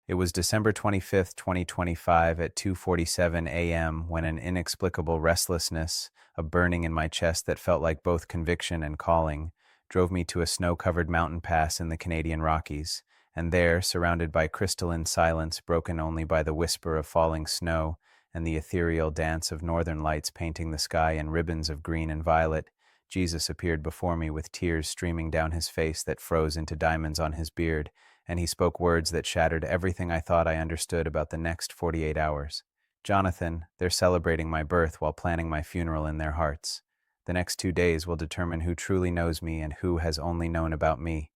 It was December 25th, 2025 at 2:47 a.m. when an inexplicable restlessness, a burning in my chest that felt like both conviction and calling, drove me to a snow-covered mountain pass in the Canadian Rockies, and there, surrounded by crystalline silence broken only by the whisper of falling snow and the ethereal dance of northern lights painting the sky in ribbons of green and violet, Jesus appeared before me with tears streaming down his face that froze into diamonds on his beard, and he spoke words that shattered everything I thought I understood about the next 48 hours. Jonathan, they're celebrating my birth while planning my funeral in their hearts. The next 2 days will determine who truly knows me and who has only known about me.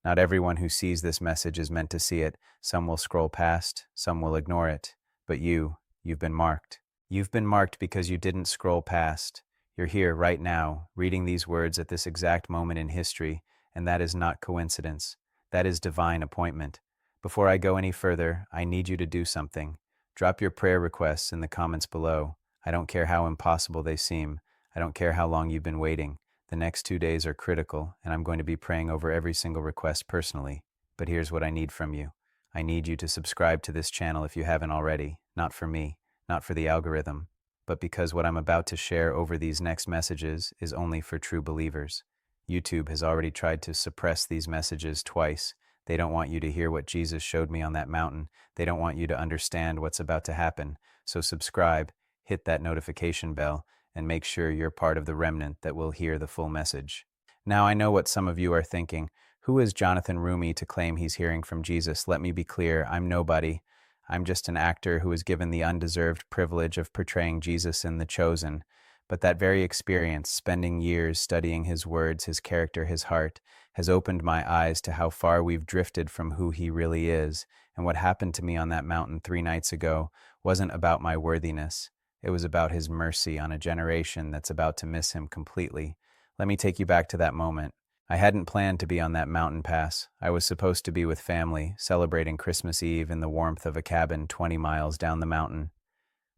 Not everyone who sees this message is meant to see it. Some will scroll past, some will ignore it. But you've been marked. You've been marked because you didn't scroll past. You're here right now, reading these words at this exact moment in history, and that is not coincidence. That is divine appointment. Before I go any further, I need you to do something. Drop your prayer requests in the comments below. I don't care how impossible they seem. I don't care how long you've been waiting. The next 2 days are critical, and I'm going to be praying over every single request personally. But here's what I need from you. I need you to subscribe to this channel if you haven't already. Not for me, not for the algorithm, but because what I'm about to share over these next messages is only for true believers. YouTube has already tried to suppress these messages twice. They don't want you to hear what Jesus showed me on that mountain. They don't want you to understand what's about to happen. So subscribe, hit that notification bell, and make sure you're part of the remnant that will hear the full message. Now I know what some of you are thinking. Who is Jonathan Roumie to claim he's hearing from Jesus? Let me be clear, I'm nobody. I'm just an actor who was given the undeserved privilege of portraying Jesus in The Chosen. But that very experience, spending years studying his words, his character, his heart, has opened my eyes to how far we've drifted from who he really is. And what happened to me on that mountain 3 nights ago wasn't about my worthiness. It was about his mercy on a generation that's about to miss him completely. Let me take you back to that moment. I hadn't planned to be on that mountain pass. I was supposed to be with family, celebrating Christmas Eve in the warmth of a cabin 20 miles down the mountain.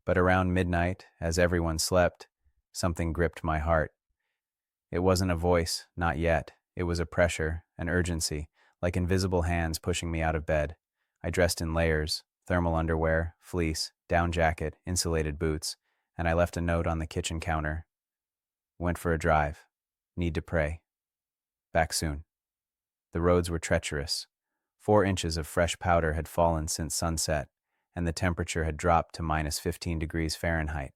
But around midnight, as everyone slept, something gripped my heart. It wasn't a voice, not yet. It was a pressure, an urgency, like invisible hands pushing me out of bed. I dressed in layers, thermal underwear, fleece, down jacket, insulated boots, and I left a note on the kitchen counter. Went for a drive. Need to pray. Back soon. The roads were treacherous. 4 inches of fresh powder had fallen since sunset, and the temperature had dropped to -15 degrees Fahrenheit.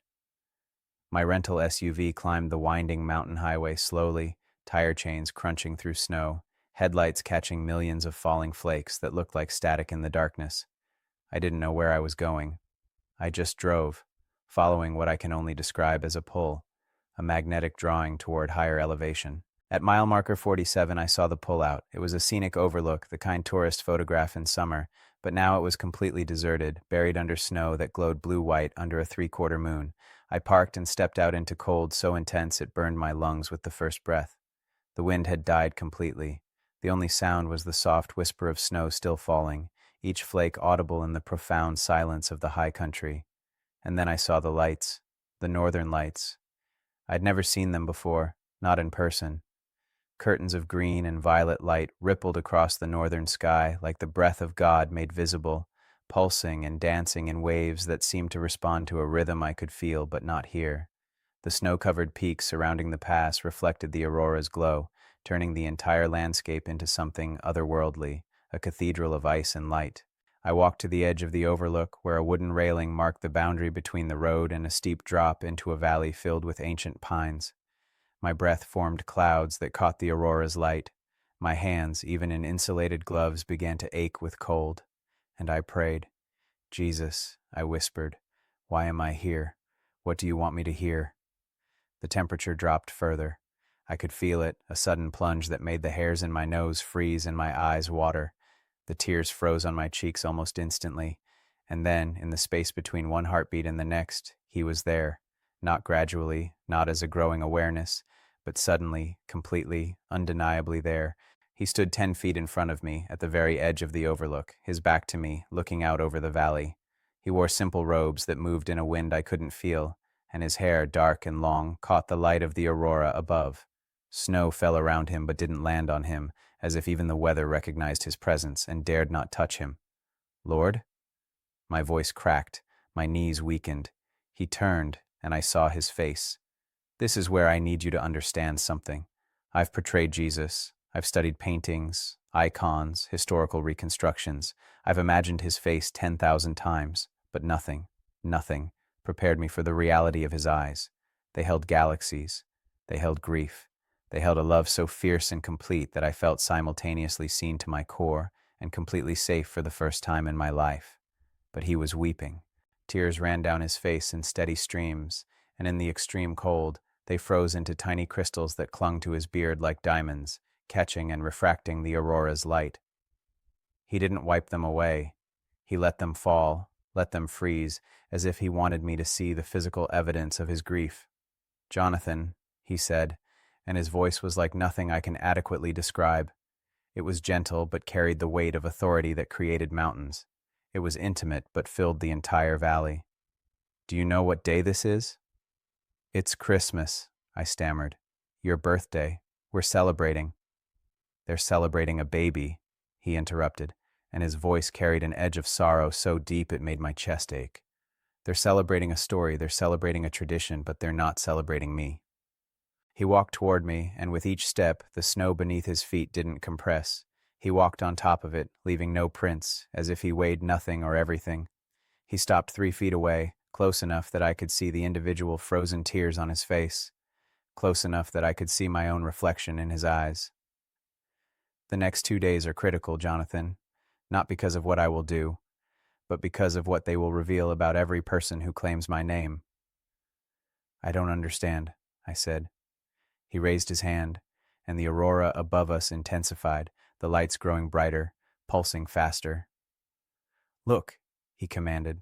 My rental SUV climbed the winding mountain highway slowly, tire chains crunching through snow, headlights catching millions of falling flakes that looked like static in the darkness. I didn't know where I was going. I just drove, following what I can only describe as a pull, a magnetic drawing toward higher elevation. At mile marker 47, I saw the pullout. It was a scenic overlook, the kind tourists photograph in summer, but now it was completely deserted, buried under snow that glowed blue-white under a 3/4 moon. I parked and stepped out into cold so intense it burned my lungs with the first breath. The wind had died completely. The only sound was the soft whisper of snow still falling, each flake audible in the profound silence of the high country. And then I saw the lights, the northern lights. I'd never seen them before, not in person. Curtains of green and violet light rippled across the northern sky like the breath of God made visible, pulsing and dancing in waves that seemed to respond to a rhythm I could feel but not hear. The snow-covered peaks surrounding the pass reflected the aurora's glow, turning the entire landscape into something otherworldly, a cathedral of ice and light. I walked to the edge of the overlook, where a wooden railing marked the boundary between the road and a steep drop into a valley filled with ancient pines. My breath formed clouds that caught the aurora's light. My hands, even in insulated gloves, began to ache with cold. And I prayed. Jesus, I whispered, why am I here? What do you want me to hear? The temperature dropped further. I could feel it, a sudden plunge that made the hairs in my nose freeze and my eyes water. The tears froze on my cheeks almost instantly. And then, in the space between one heartbeat and the next, he was there. Not gradually, not as a growing awareness, but suddenly, completely, undeniably there. He stood 10 feet in front of me, at the very edge of the overlook, his back to me, looking out over the valley. He wore simple robes that moved in a wind I couldn't feel, and his hair, dark and long, caught the light of the aurora above. Snow fell around him but didn't land on him, as if even the weather recognized his presence and dared not touch him. Lord? My voice cracked, my knees weakened. He turned, and I saw his face. This is where I need you to understand something. I've portrayed Jesus. I've studied paintings, icons, historical reconstructions. I've imagined his face 10,000 times, but nothing prepared me for the reality of his eyes. They held galaxies. They held grief. They held a love so fierce and complete that I felt simultaneously seen to my core and completely safe for the first time in my life. But he was weeping. Tears ran down his face in steady streams, and in the extreme cold, they froze into tiny crystals that clung to his beard like diamonds, catching and refracting the aurora's light. He didn't wipe them away. He let them fall, let them freeze, as if he wanted me to see the physical evidence of his grief. "Jonathan," he said, and his voice was like nothing I can adequately describe. It was gentle but carried the weight of authority that created mountains. It was intimate but filled the entire valley. "Do you know what day this is?" "It's Christmas," I stammered. "Your birthday. We're celebrating." "They're celebrating a baby," he interrupted, and his voice carried an edge of sorrow so deep it made my chest ache. "They're celebrating a story, they're celebrating a tradition, but they're not celebrating me." He walked toward me, and with each step, the snow beneath his feet didn't compress. He walked on top of it, leaving no prints, as if he weighed nothing or everything. He stopped 3 feet away, close enough that I could see the individual frozen tears on his face, close enough that I could see my own reflection in his eyes. "The next 2 days are critical, Jonathan, not because of what I will do, but because of what they will reveal about every person who claims my name." "I don't understand," I said. He raised his hand, and the aurora above us intensified, the lights growing brighter, pulsing faster. "Look," he commanded.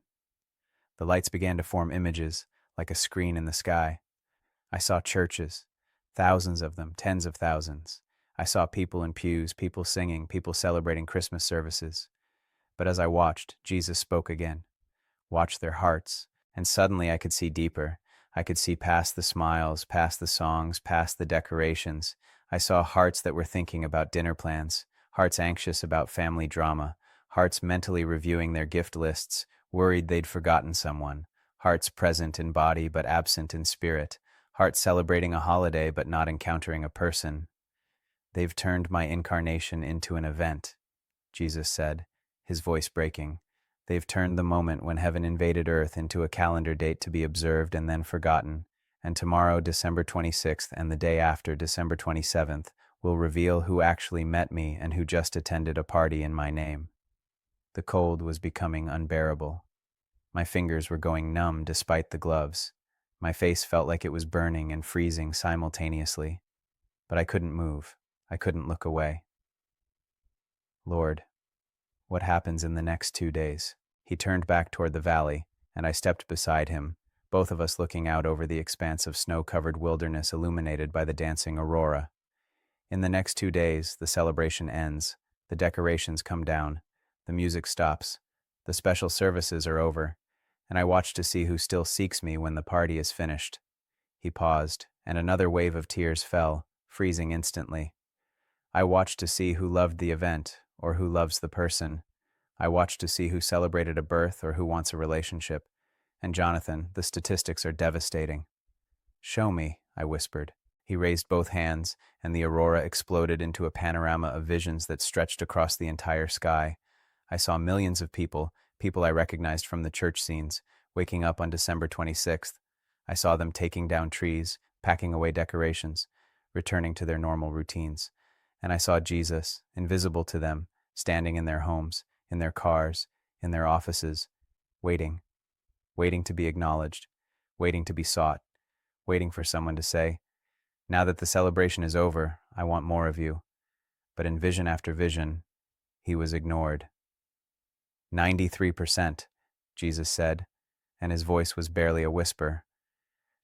The lights began to form images, like a screen in the sky. I saw churches, thousands of them, tens of thousands. I saw people in pews, people singing, people celebrating Christmas services. But as I watched, Jesus spoke again. "Watch their hearts." And suddenly I could see deeper. I could see past the smiles, past the songs, past the decorations. I saw hearts that were thinking about dinner plans, hearts anxious about family drama, hearts mentally reviewing their gift lists, worried they'd forgotten someone, hearts present in body but absent in spirit, hearts celebrating a holiday but not encountering a person. "They've turned my incarnation into an event," Jesus said, his voice breaking. "They've turned the moment when heaven invaded earth into a calendar date to be observed and then forgotten, and tomorrow, December 26th, and the day after, December 27th, will reveal who actually met me and who just attended a party in my name." The cold was becoming unbearable. My fingers were going numb despite the gloves. My face felt like it was burning and freezing simultaneously. But I couldn't move. I couldn't look away. "Lord, what happens in the next 2 days?" He turned back toward the valley, and I stepped beside him, both of us looking out over the expanse of snow-covered wilderness illuminated by the dancing aurora. "In the next 2 days, the celebration ends, the decorations come down, the music stops, the special services are over, and I watch to see who still seeks me when the party is finished." He paused, and another wave of tears fell, freezing instantly. "I watch to see who loved the event, or who loves the person. I watch to see who celebrated a birth or who wants a relationship. And Jonathan, the statistics are devastating." "Show me," I whispered. He raised both hands, and the aurora exploded into a panorama of visions that stretched across the entire sky. I saw millions of people, people I recognized from the church scenes, waking up on December 26th. I saw them taking down trees, packing away decorations, returning to their normal routines. And I saw Jesus, invisible to them, standing in their homes, in their cars, in their offices, waiting to be acknowledged, waiting to be sought, waiting for someone to say, "Now that the celebration is over, I want more of you." But in vision after vision, he was ignored. 93%, Jesus said, and his voice was barely a whisper.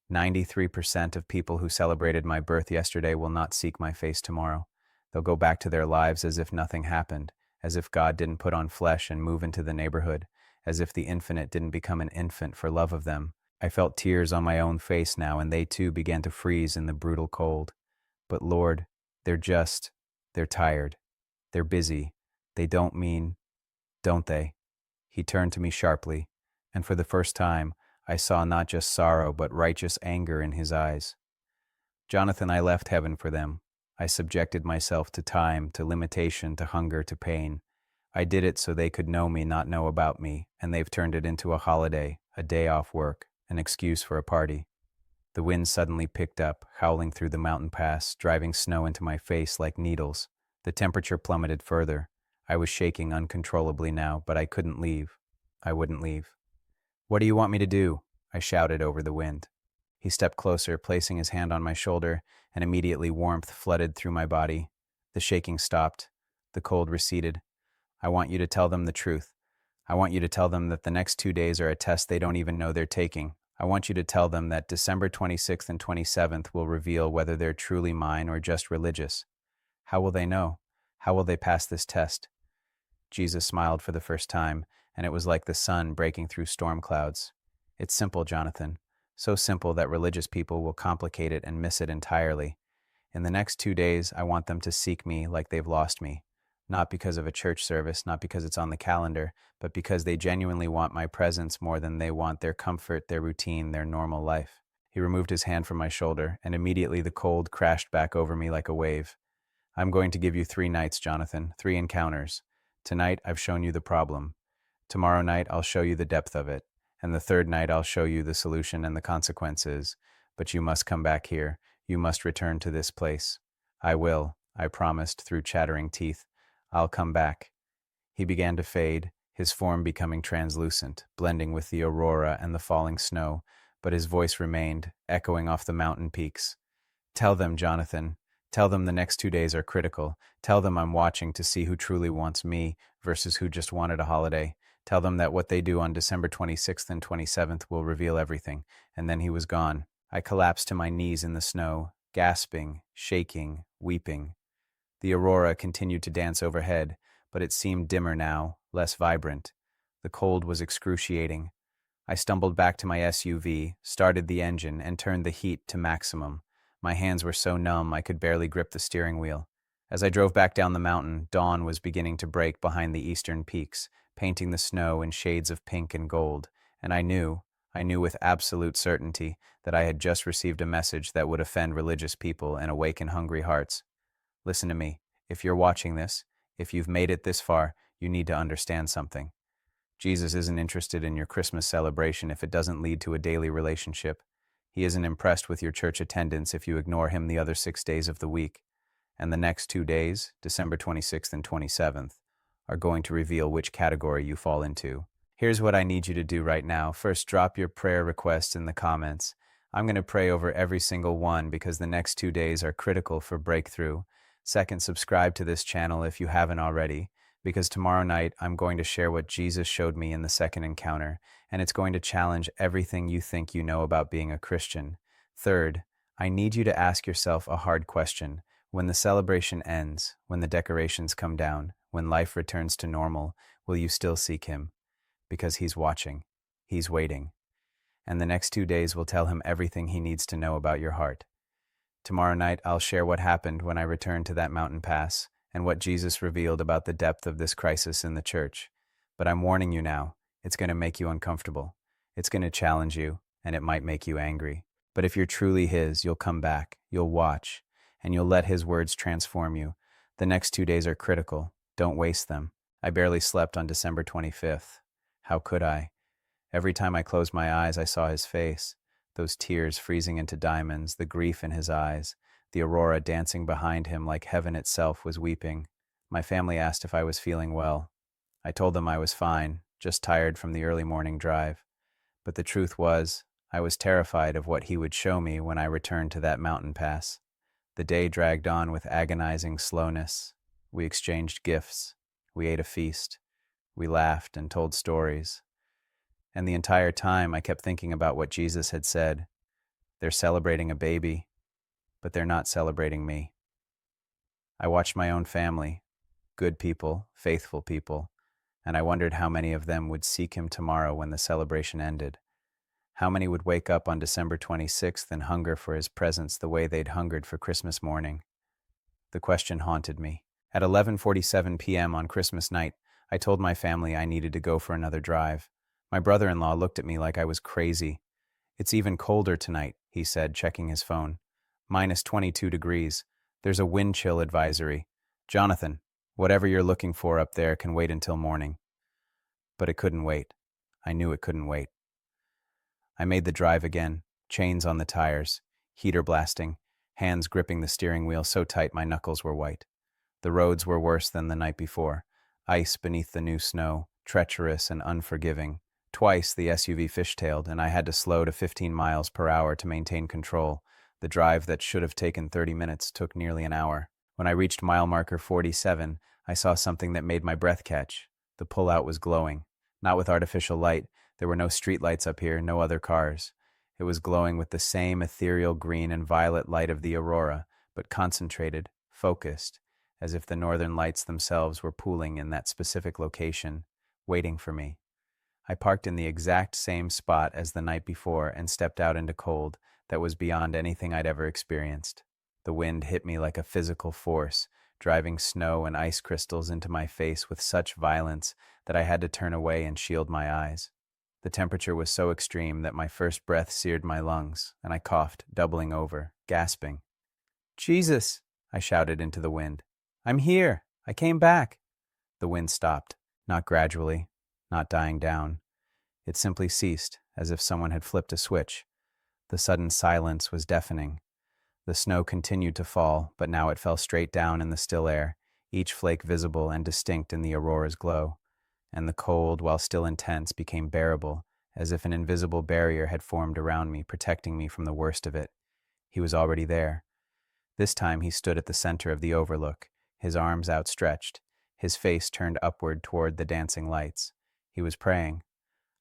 93% of people who celebrated my birth yesterday will not seek my face tomorrow. They'll go back to their lives as if nothing happened, as if God didn't put on flesh and move into the neighborhood, as if the infinite didn't become an infant for love of them. I felt tears on my own face now, and they too began to freeze in the brutal cold. But Lord, they're tired. They're busy. They don't mean, don't they? He turned to me sharply, and for the first time, I saw not just sorrow but righteous anger in his eyes. Jonathan, I left heaven for them. I subjected myself to time, to limitation, to hunger, to pain. I did it so they could know me, not know about me, and they've turned it into a holiday, a day off work, an excuse for a party. The wind suddenly picked up, howling through the mountain pass, driving snow into my face like needles. The temperature plummeted further. I was shaking uncontrollably now, but I couldn't leave. I wouldn't leave. "What do you want me to do?" I shouted over the wind. He stepped closer, placing his hand on my shoulder, and immediately warmth flooded through my body. The shaking stopped. The cold receded. "I want you to tell them the truth. I want you to tell them that the next 2 days are a test they don't even know they're taking. I want you to tell them that December 26th and 27th will reveal whether they're truly mine or just religious. How will they know? How will they pass this test?" Jesus smiled for the first time, and it was like the sun breaking through storm clouds. "It's simple, Jonathan. So simple that religious people will complicate it and miss it entirely. In the next 2 days, I want them to seek me like they've lost me. Not because of a church service, not because it's on the calendar, but because they genuinely want my presence more than they want their comfort, their routine, their normal life." He removed his hand from my shoulder, and immediately the cold crashed back over me like a wave. "I'm going to give you 3 nights, Jonathan, 3 encounters. Tonight, I've shown you the problem. Tomorrow night, I'll show you the depth of it. And the third night, I'll show you the solution and the consequences. But you must come back here. You must return to this place." "I will," I promised through chattering teeth. "I'll come back." He began to fade, his form becoming translucent, blending with the aurora and the falling snow, but his voice remained, echoing off the mountain peaks. "Tell them, Jonathan. Tell them the next 2 days are critical. Tell them I'm watching to see who truly wants me versus who just wanted a holiday. Tell them that what they do on December 26th and 27th will reveal everything." And then he was gone. I collapsed to my knees in the snow, gasping, shaking, weeping. The aurora continued to dance overhead, but it seemed dimmer now, less vibrant. The cold was excruciating. I stumbled back to my SUV, started the engine, and turned the heat to maximum. My hands were so numb I could barely grip the steering wheel. As I drove back down the mountain, dawn was beginning to break behind the eastern peaks, painting the snow in shades of pink and gold, and I knew with absolute certainty that I had just received a message that would offend religious people and awaken hungry hearts. Listen to me. If you're watching this, if you've made it this far, you need to understand something. Jesus isn't interested in your Christmas celebration if it doesn't lead to a daily relationship. He isn't impressed with your church attendance if you ignore him the other 6 days of the week. And the next 2 days, December 26th and 27th, are going to reveal which category you fall into. Here's what I need you to do right now. First, drop your prayer requests in the comments. I'm going to pray over every single one because the next 2 days are critical for breakthrough. Second, subscribe to this channel if you haven't already, because tomorrow night I'm going to share what Jesus showed me in the second encounter, and it's going to challenge everything you think you know about being a Christian. Third, I need you to ask yourself a hard question. When the celebration ends, when the decorations come down, when life returns to normal, will you still seek him? Because he's watching. He's waiting. And the next 2 days will tell him everything he needs to know about your heart. Tomorrow night, I'll share what happened when I returned to that mountain pass and what Jesus revealed about the depth of this crisis in the church. But I'm warning you now, it's going to make you uncomfortable. It's going to challenge you, and it might make you angry. But if you're truly his, you'll come back, you'll watch, and you'll let his words transform you. The next 2 days are critical. Don't waste them. I barely slept on December 25th. How could I? Every time I closed my eyes, I saw his face. Those tears freezing into diamonds, the grief in his eyes, the aurora dancing behind him like heaven itself was weeping. My family asked if I was feeling well. I told them I was fine, just tired from the early morning drive. But the truth was, I was terrified of what he would show me when I returned to that mountain pass. The day dragged on with agonizing slowness. We exchanged gifts. We ate a feast. We laughed and told stories. And the entire time I kept thinking about what Jesus had said. They're celebrating a baby, but they're not celebrating me. I watched my own family, good people, faithful people, and I wondered how many of them would seek him tomorrow when the celebration ended. How many would wake up on December 26th and hunger for his presence the way they'd hungered for Christmas morning? The question haunted me. At 11:47 p.m. on Christmas night, I told my family I needed to go for another drive. My brother-in-law looked at me like I was crazy. "It's even colder tonight," he said, checking his phone. -22 degrees. There's a wind chill advisory. Jonathan, whatever you're looking for up there can wait until morning. But it couldn't wait. I knew it couldn't wait. I made the drive again, chains on the tires, heater blasting, hands gripping the steering wheel so tight my knuckles were white. The roads were worse than the night before. Ice beneath the new snow, treacherous and unforgiving. Twice the SUV fishtailed, and I had to slow to 15 miles per hour to maintain control. The drive that should have taken 30 minutes took nearly an hour. When I reached mile marker 47, I saw something that made my breath catch. The pullout was glowing. Not with artificial light. There were no streetlights up here, no other cars. It was glowing with the same ethereal green and violet light of the aurora, but concentrated, focused, as if the northern lights themselves were pooling in that specific location, waiting for me. I parked in the exact same spot as the night before and stepped out into cold that was beyond anything I'd ever experienced. The wind hit me like a physical force, driving snow and ice crystals into my face with such violence that I had to turn away and shield my eyes. The temperature was so extreme that my first breath seared my lungs, and I coughed, doubling over, gasping. "Jesus!" I shouted into the wind. "I'm here! I came back!" The wind stopped, not gradually, not dying down. It simply ceased, as if someone had flipped a switch. The sudden silence was deafening. The snow continued to fall, but now it fell straight down in the still air, each flake visible and distinct in the aurora's glow. And the cold, while still intense, became bearable, as if an invisible barrier had formed around me, protecting me from the worst of it. He was already there. This time he stood at the center of the overlook, his arms outstretched, his face turned upward toward the dancing lights. He was praying.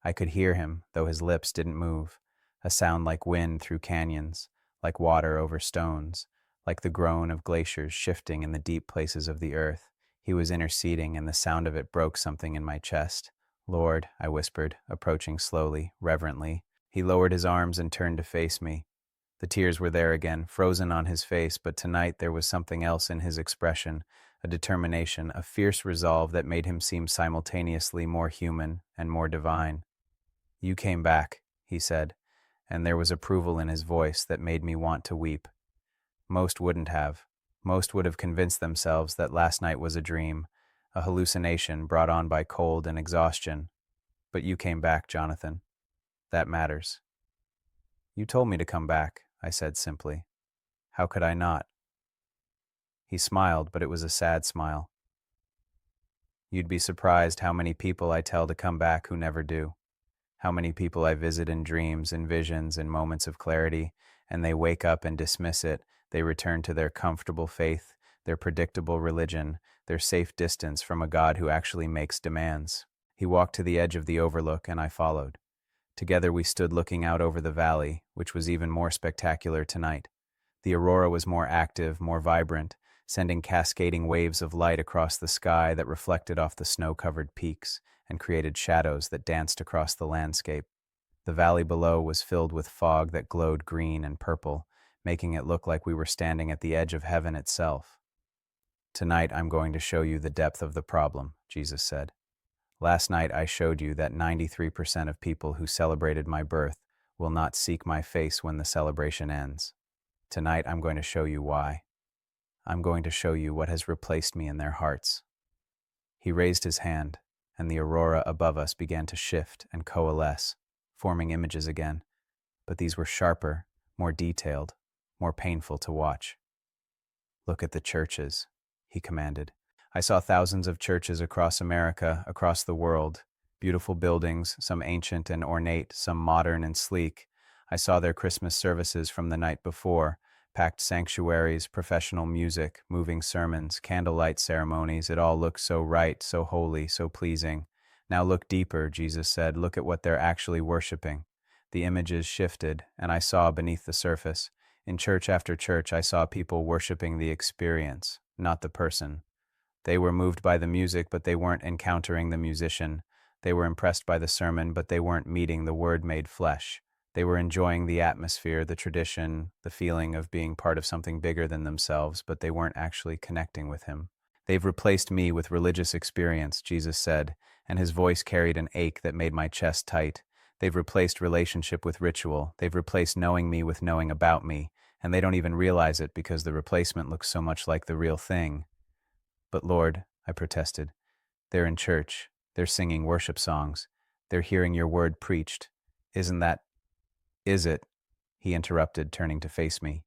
I could hear him, though his lips didn't move, a sound like wind through canyons, like water over stones, like the groan of glaciers shifting in the deep places of the earth. He was interceding, and the sound of it broke something in my chest. "Lord," I whispered, approaching slowly, reverently. He lowered his arms and turned to face me. The tears were there again, frozen on his face, but tonight there was something else in his expression, a determination, a fierce resolve that made him seem simultaneously more human and more divine. "You came back," he said, and there was approval in his voice that made me want to weep. Most wouldn't have. Most would have convinced themselves that last night was a dream, a hallucination brought on by cold and exhaustion. But you came back, Jonathan. That matters. "You told me to come back," I said simply. "How could I not?" He smiled, but it was a sad smile. "You'd be surprised how many people I tell to come back who never do. How many people I visit in dreams, in visions, in moments of clarity, and they wake up and dismiss it. They return to their comfortable faith, their predictable religion, their safe distance from a God who actually makes demands." He walked to the edge of the overlook, and I followed. Together we stood looking out over the valley, which was even more spectacular tonight. The aurora was more active, more vibrant, sending cascading waves of light across the sky that reflected off the snow-covered peaks and created shadows that danced across the landscape. The valley below was filled with fog that glowed green and purple, making it look like we were standing at the edge of heaven itself. "Tonight I'm going to show you the depth of the problem," Jesus said. "Last night I showed you that 93% of people who celebrated my birth will not seek my face when the celebration ends. Tonight I'm going to show you why. I'm going to show you what has replaced me in their hearts." He raised his hand, and the aurora above us began to shift and coalesce, forming images again. But these were sharper, more detailed, more painful to watch. "Look at the churches," he commanded. I saw thousands of churches across America, across the world. Beautiful buildings, some ancient and ornate, some modern and sleek. I saw their Christmas services from the night before, packed sanctuaries, professional music, moving sermons, candlelight ceremonies. It all looked so right, so holy, so pleasing. "Now look deeper," Jesus said. "Look at what they're actually worshiping." The images shifted, and I saw beneath the surface. In church after church, I saw people worshiping the experience, not the person. They were moved by the music, but they weren't encountering the musician. They were impressed by the sermon, but they weren't meeting the Word made flesh. They were enjoying the atmosphere, the tradition, the feeling of being part of something bigger than themselves, but they weren't actually connecting with Him. They've replaced me with religious experience, Jesus said, and his voice carried an ache that made my chest tight. They've replaced relationship with ritual. They've replaced knowing me with knowing about me, and they don't even realize it because the replacement looks so much like the real thing. But Lord, I protested, they're in church. They're singing worship songs. They're hearing your word preached. Isn't that, is it? He interrupted, turning to face me.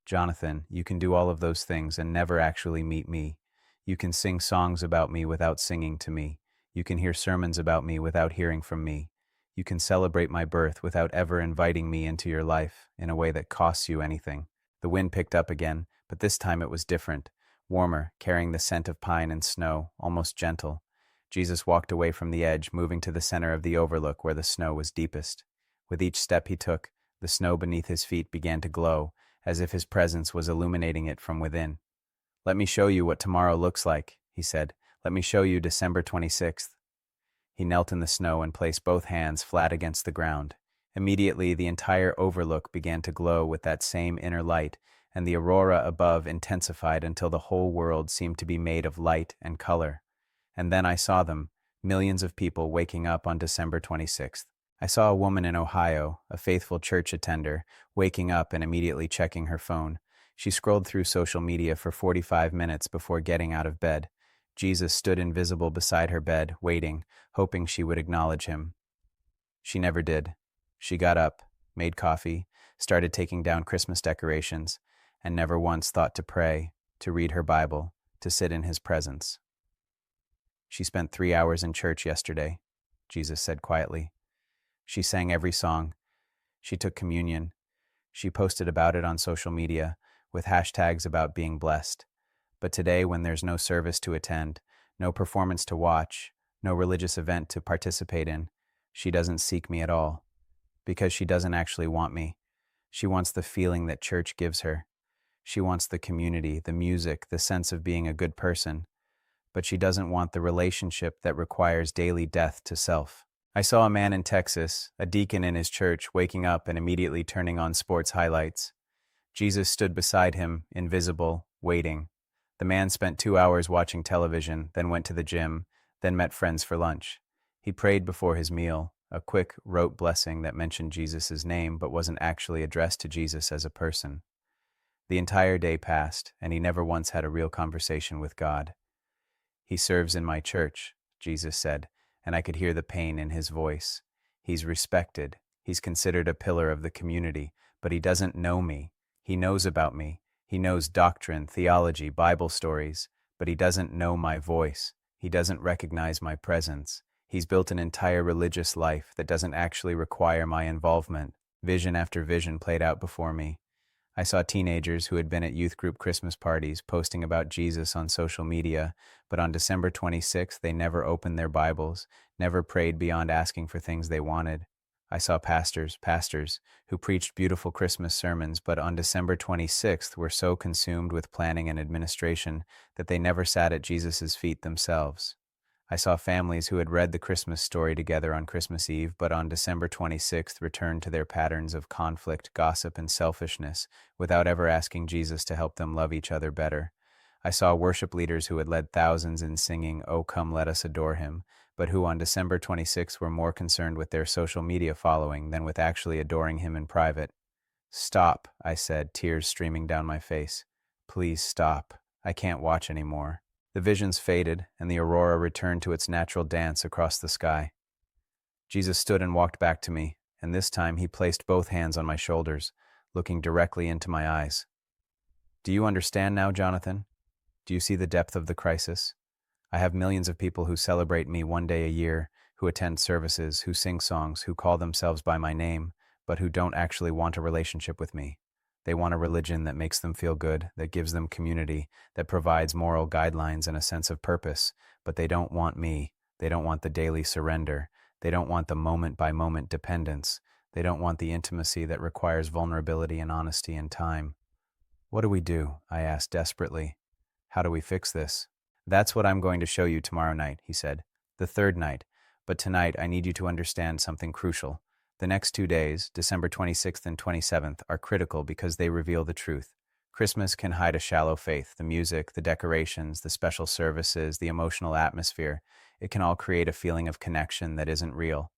Jonathan, you can do all of those things and never actually meet me. You can sing songs about me without singing to me. You can hear sermons about me without hearing from me. You can celebrate my birth without ever inviting me into your life in a way that costs you anything. The wind picked up again, but this time it was different, warmer, carrying the scent of pine and snow, almost gentle. Jesus walked away from the edge, moving to the center of the overlook where the snow was deepest. With each step he took, the snow beneath his feet began to glow, as if his presence was illuminating it from within. "Let me show you what tomorrow looks like," he said. "Let me show you December 26th. He knelt in the snow and placed both hands flat against the ground. Immediately, the entire overlook began to glow with that same inner light, and the aurora above intensified until the whole world seemed to be made of light and color. And then I saw them, millions of people waking up on December 26th. I saw a woman in Ohio, a faithful church attender, waking up and immediately checking her phone. She scrolled through social media for 45 minutes before getting out of bed. Jesus stood invisible beside her bed, waiting, hoping she would acknowledge him. She never did. She got up, made coffee, started taking down Christmas decorations, and never once thought to pray, to read her Bible, to sit in his presence. "She spent 3 hours in church yesterday," Jesus said quietly. "She sang every song. She took communion. She posted about it on social media, with hashtags about being blessed. But today, when there's no service to attend, no performance to watch, no religious event to participate in, she doesn't seek me at all. Because she doesn't actually want me. She wants the feeling that church gives her. She wants the community, the music, the sense of being a good person. But she doesn't want the relationship that requires daily death to self." I saw a man in Texas, a deacon in his church, waking up and immediately turning on sports highlights. Jesus stood beside him, invisible, waiting. The man spent 2 hours watching television, then went to the gym, then met friends for lunch. He prayed before his meal, a quick, rote blessing that mentioned Jesus' name but wasn't actually addressed to Jesus as a person. The entire day passed, and he never once had a real conversation with God. "He serves in my church," Jesus said, and I could hear the pain in his voice. "He's respected. He's considered a pillar of the community, but he doesn't know me. He knows about me. He knows doctrine, theology, Bible stories, but he doesn't know my voice. He doesn't recognize my presence. He's built an entire religious life that doesn't actually require my involvement." Vision after vision played out before me. I saw teenagers who had been at youth group Christmas parties posting about Jesus on social media, but on December 26th, they never opened their Bibles, never prayed beyond asking for things they wanted. I saw pastors, who preached beautiful Christmas sermons, but on December 26th were so consumed with planning and administration that they never sat at Jesus' feet themselves. I saw families who had read the Christmas story together on Christmas Eve, but on December 26th returned to their patterns of conflict, gossip, and selfishness without ever asking Jesus to help them love each other better. I saw worship leaders who had led thousands in singing, "Oh, come, let us adore him," but who on December 26th were more concerned with their social media following than with actually adoring him in private. "Stop," I said, tears streaming down my face. "Please stop. I can't watch anymore." The visions faded, and the aurora returned to its natural dance across the sky. Jesus stood and walked back to me, and this time he placed both hands on my shoulders, looking directly into my eyes. "Do you understand now, Jonathan? Do you see the depth of the crisis? I have millions of people who celebrate me one day a year, who attend services, who sing songs, who call themselves by my name, but who don't actually want a relationship with me. They want a religion that makes them feel good, that gives them community, that provides moral guidelines and a sense of purpose, but they don't want me. They don't want the daily surrender. They don't want the moment-by-moment dependence. They don't want the intimacy that requires vulnerability and honesty and time." "What do we do?" I asked desperately. "How do we fix this?" "That's what I'm going to show you tomorrow night," he said. "The third night. But tonight I need you to understand something crucial. The next 2 days, December 26th and 27th, are critical because they reveal the truth. Christmas can hide a shallow faith. The music, the decorations, the special services, the emotional atmosphere, it can all create a feeling of connection that isn't real.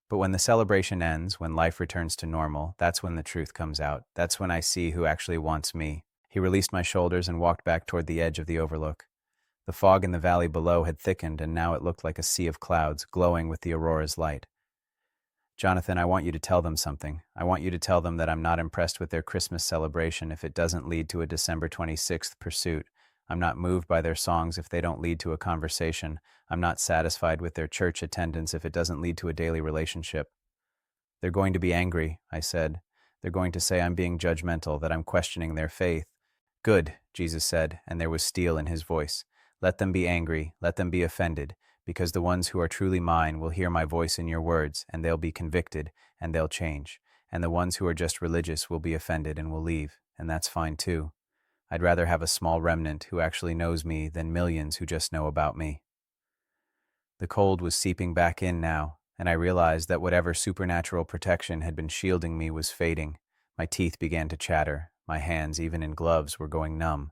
But when the celebration ends, when life returns to normal, that's when the truth comes out. That's when I see who actually wants me. He released my shoulders and walked back toward the edge of the overlook. The fog in the valley below had thickened, and now it looked like a sea of clouds, glowing with the aurora's light. Jonathan, I want you to tell them something. I want you to tell them that I'm not impressed with their Christmas celebration if it doesn't lead to a December 26th pursuit. I'm not moved by their songs if they don't lead to a conversation. I'm not satisfied with their church attendance if it doesn't lead to a daily relationship. They're going to be angry, I said. They're going to say I'm being judgmental, that I'm questioning their faith. Good, Jesus said, and there was steel in his voice. Let them be angry, let them be offended, because the ones who are truly mine will hear my voice in your words, and they'll be convicted, and they'll change. And the ones who are just religious will be offended and will leave, and that's fine too. I'd rather have a small remnant who actually knows me than millions who just know about me. The cold was seeping back in now, and I realized that whatever supernatural protection had been shielding me was fading. My teeth began to chatter. My hands, even in gloves, were going numb.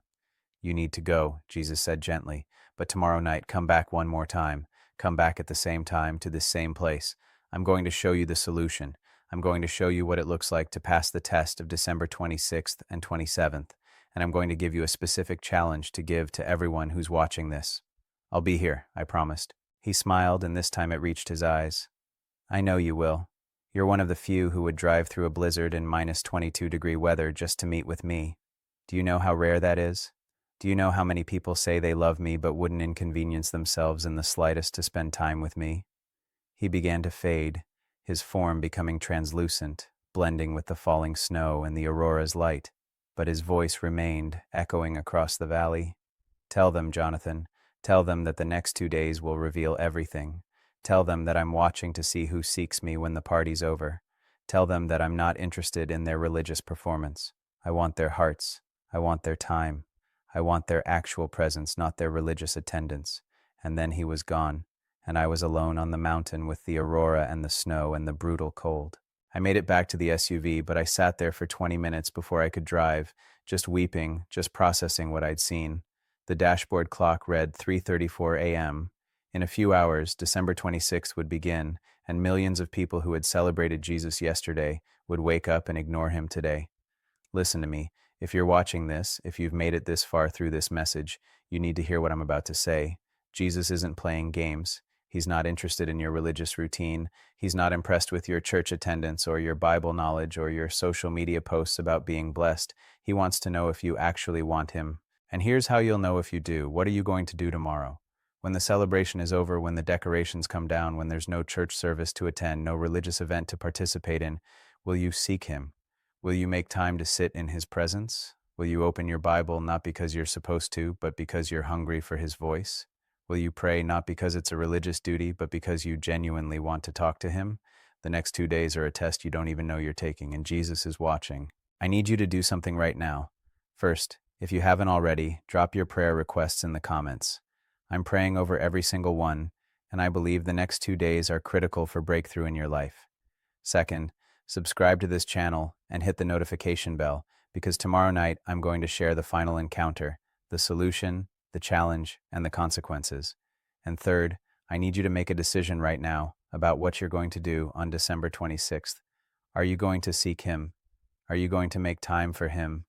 You need to go, Jesus said gently, but tomorrow night come back one more time. Come back at the same time to this same place. I'm going to show you the solution. I'm going to show you what it looks like to pass the test of December 26th and 27th, and I'm going to give you a specific challenge to give to everyone who's watching this. I'll be here, I promised. He smiled, and this time it reached his eyes. I know you will. You're one of the few who would drive through a blizzard in minus 22-degree weather just to meet with me. Do you know how rare that is? Do you know how many people say they love me but wouldn't inconvenience themselves in the slightest to spend time with me? He began to fade, his form becoming translucent, blending with the falling snow and the aurora's light, but his voice remained, echoing across the valley. Tell them, Jonathan. Tell them that the next 2 days will reveal everything. Tell them that I'm watching to see who seeks me when the party's over. Tell them that I'm not interested in their religious performance. I want their hearts. I want their time. I want their actual presence, not their religious attendance. And then he was gone, and I was alone on the mountain with the aurora and the snow and the brutal cold. I made it back to the SUV, but I sat there for 20 minutes before I could drive, just weeping, just processing what I'd seen. The dashboard clock read 3:34 a.m. In a few hours, December 26th would begin, and millions of people who had celebrated Jesus yesterday would wake up and ignore him today. Listen to me. If you're watching this, if you've made it this far through this message, you need to hear what I'm about to say. Jesus isn't playing games. He's not interested in your religious routine. He's not impressed with your church attendance or your Bible knowledge or your social media posts about being blessed. He wants to know if you actually want him. And here's how you'll know if you do. What are you going to do tomorrow? When the celebration is over, when the decorations come down, when there's no church service to attend, no religious event to participate in, will you seek him? Will you make time to sit in his presence? Will you open your Bible not because you're supposed to, but because you're hungry for his voice? Will you pray not because it's a religious duty, but because you genuinely want to talk to him? The next 2 days are a test you don't even know you're taking, and Jesus is watching. I need you to do something right now. First, if you haven't already, drop your prayer requests in the comments. I'm praying over every single one, and I believe the next 2 days are critical for breakthrough in your life. Second, subscribe to this channel and hit the notification bell, because tomorrow night I'm going to share the final encounter, the solution, the challenge, and the consequences. And third, I need you to make a decision right now about what you're going to do on December 26th. Are you going to seek him? Are you going to make time for him?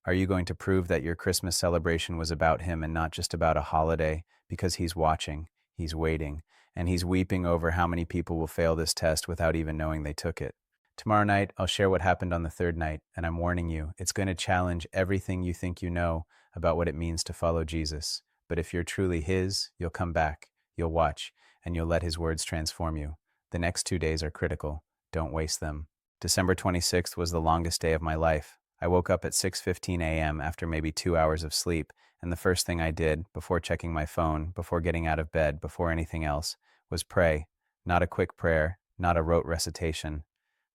Are you going to prove that your Christmas celebration was about him and not just about a holiday? Because he's watching, he's waiting, and he's weeping over how many people will fail this test without even knowing they took it. Tomorrow night, I'll share what happened on the third night, and I'm warning you, it's going to challenge everything you think you know about what it means to follow Jesus. But if you're truly his, you'll come back, you'll watch, and you'll let his words transform you. The next 2 days are critical. Don't waste them. December 26th was the longest day of my life. I woke up at 6:15 a.m. after maybe 2 hours of sleep, and the first thing I did, before checking my phone, before getting out of bed, before anything else, was pray. Not a quick prayer, not a rote recitation.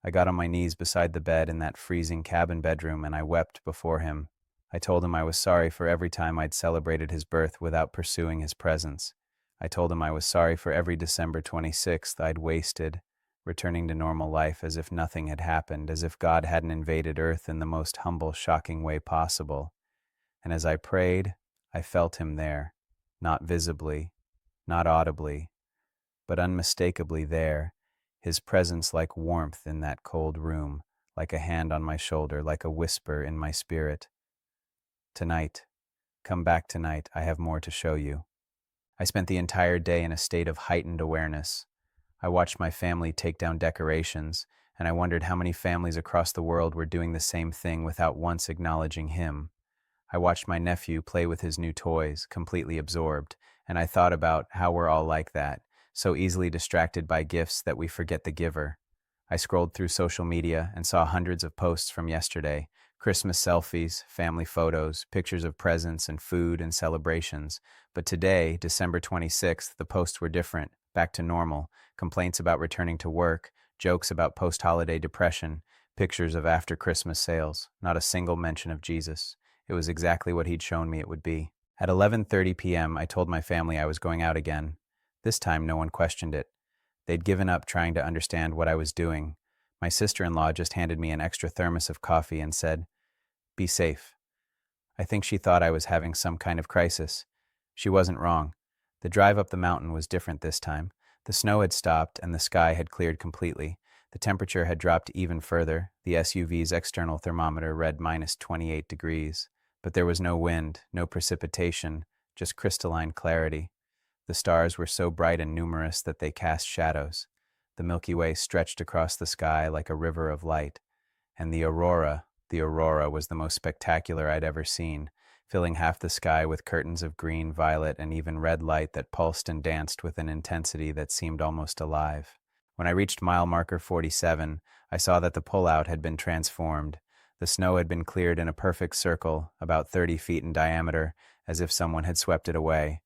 I got on my knees beside the bed in that freezing cabin bedroom, and I wept before him. I told him I was sorry for every time I'd celebrated his birth without pursuing his presence. I told him I was sorry for every December 26th I'd wasted, returning to normal life as if nothing had happened, as if God hadn't invaded Earth in the most humble, shocking way possible. And as I prayed, I felt him there, not visibly, not audibly, but unmistakably there, his presence like warmth in that cold room, like a hand on my shoulder, like a whisper in my spirit. Tonight, come back tonight, I have more to show you. I spent the entire day in a state of heightened awareness. I watched my family take down decorations, and I wondered how many families across the world were doing the same thing without once acknowledging him. I watched my nephew play with his new toys, completely absorbed, and I thought about how we're all like that, so easily distracted by gifts that we forget the giver. I scrolled through social media and saw hundreds of posts from yesterday, Christmas selfies, family photos, pictures of presents and food and celebrations. But today, December 26th, the posts were different, back to normal, complaints about returning to work, jokes about post-holiday depression, pictures of after-Christmas sales, not a single mention of Jesus. It was exactly what he'd shown me it would be. At 11:30 p.m., I told my family I was going out again. This time, no one questioned it. They'd given up trying to understand what I was doing. My sister-in-law just handed me an extra thermos of coffee and said, "Be safe." I think she thought I was having some kind of crisis. She wasn't wrong. The drive up the mountain was different this time. The snow had stopped and the sky had cleared completely. The temperature had dropped even further. The SUV's external thermometer read -28 degrees. But there was no wind, no precipitation, just crystalline clarity. The stars were so bright and numerous that they cast shadows. The Milky Way stretched across the sky like a river of light. And the aurora was the most spectacular I'd ever seen, filling half the sky with curtains of green, violet, and even red light that pulsed and danced with an intensity that seemed almost alive. When I reached mile marker 47, I saw that the pullout had been transformed. The snow had been cleared in a perfect circle, about 30 feet in diameter, as if someone had swept it away.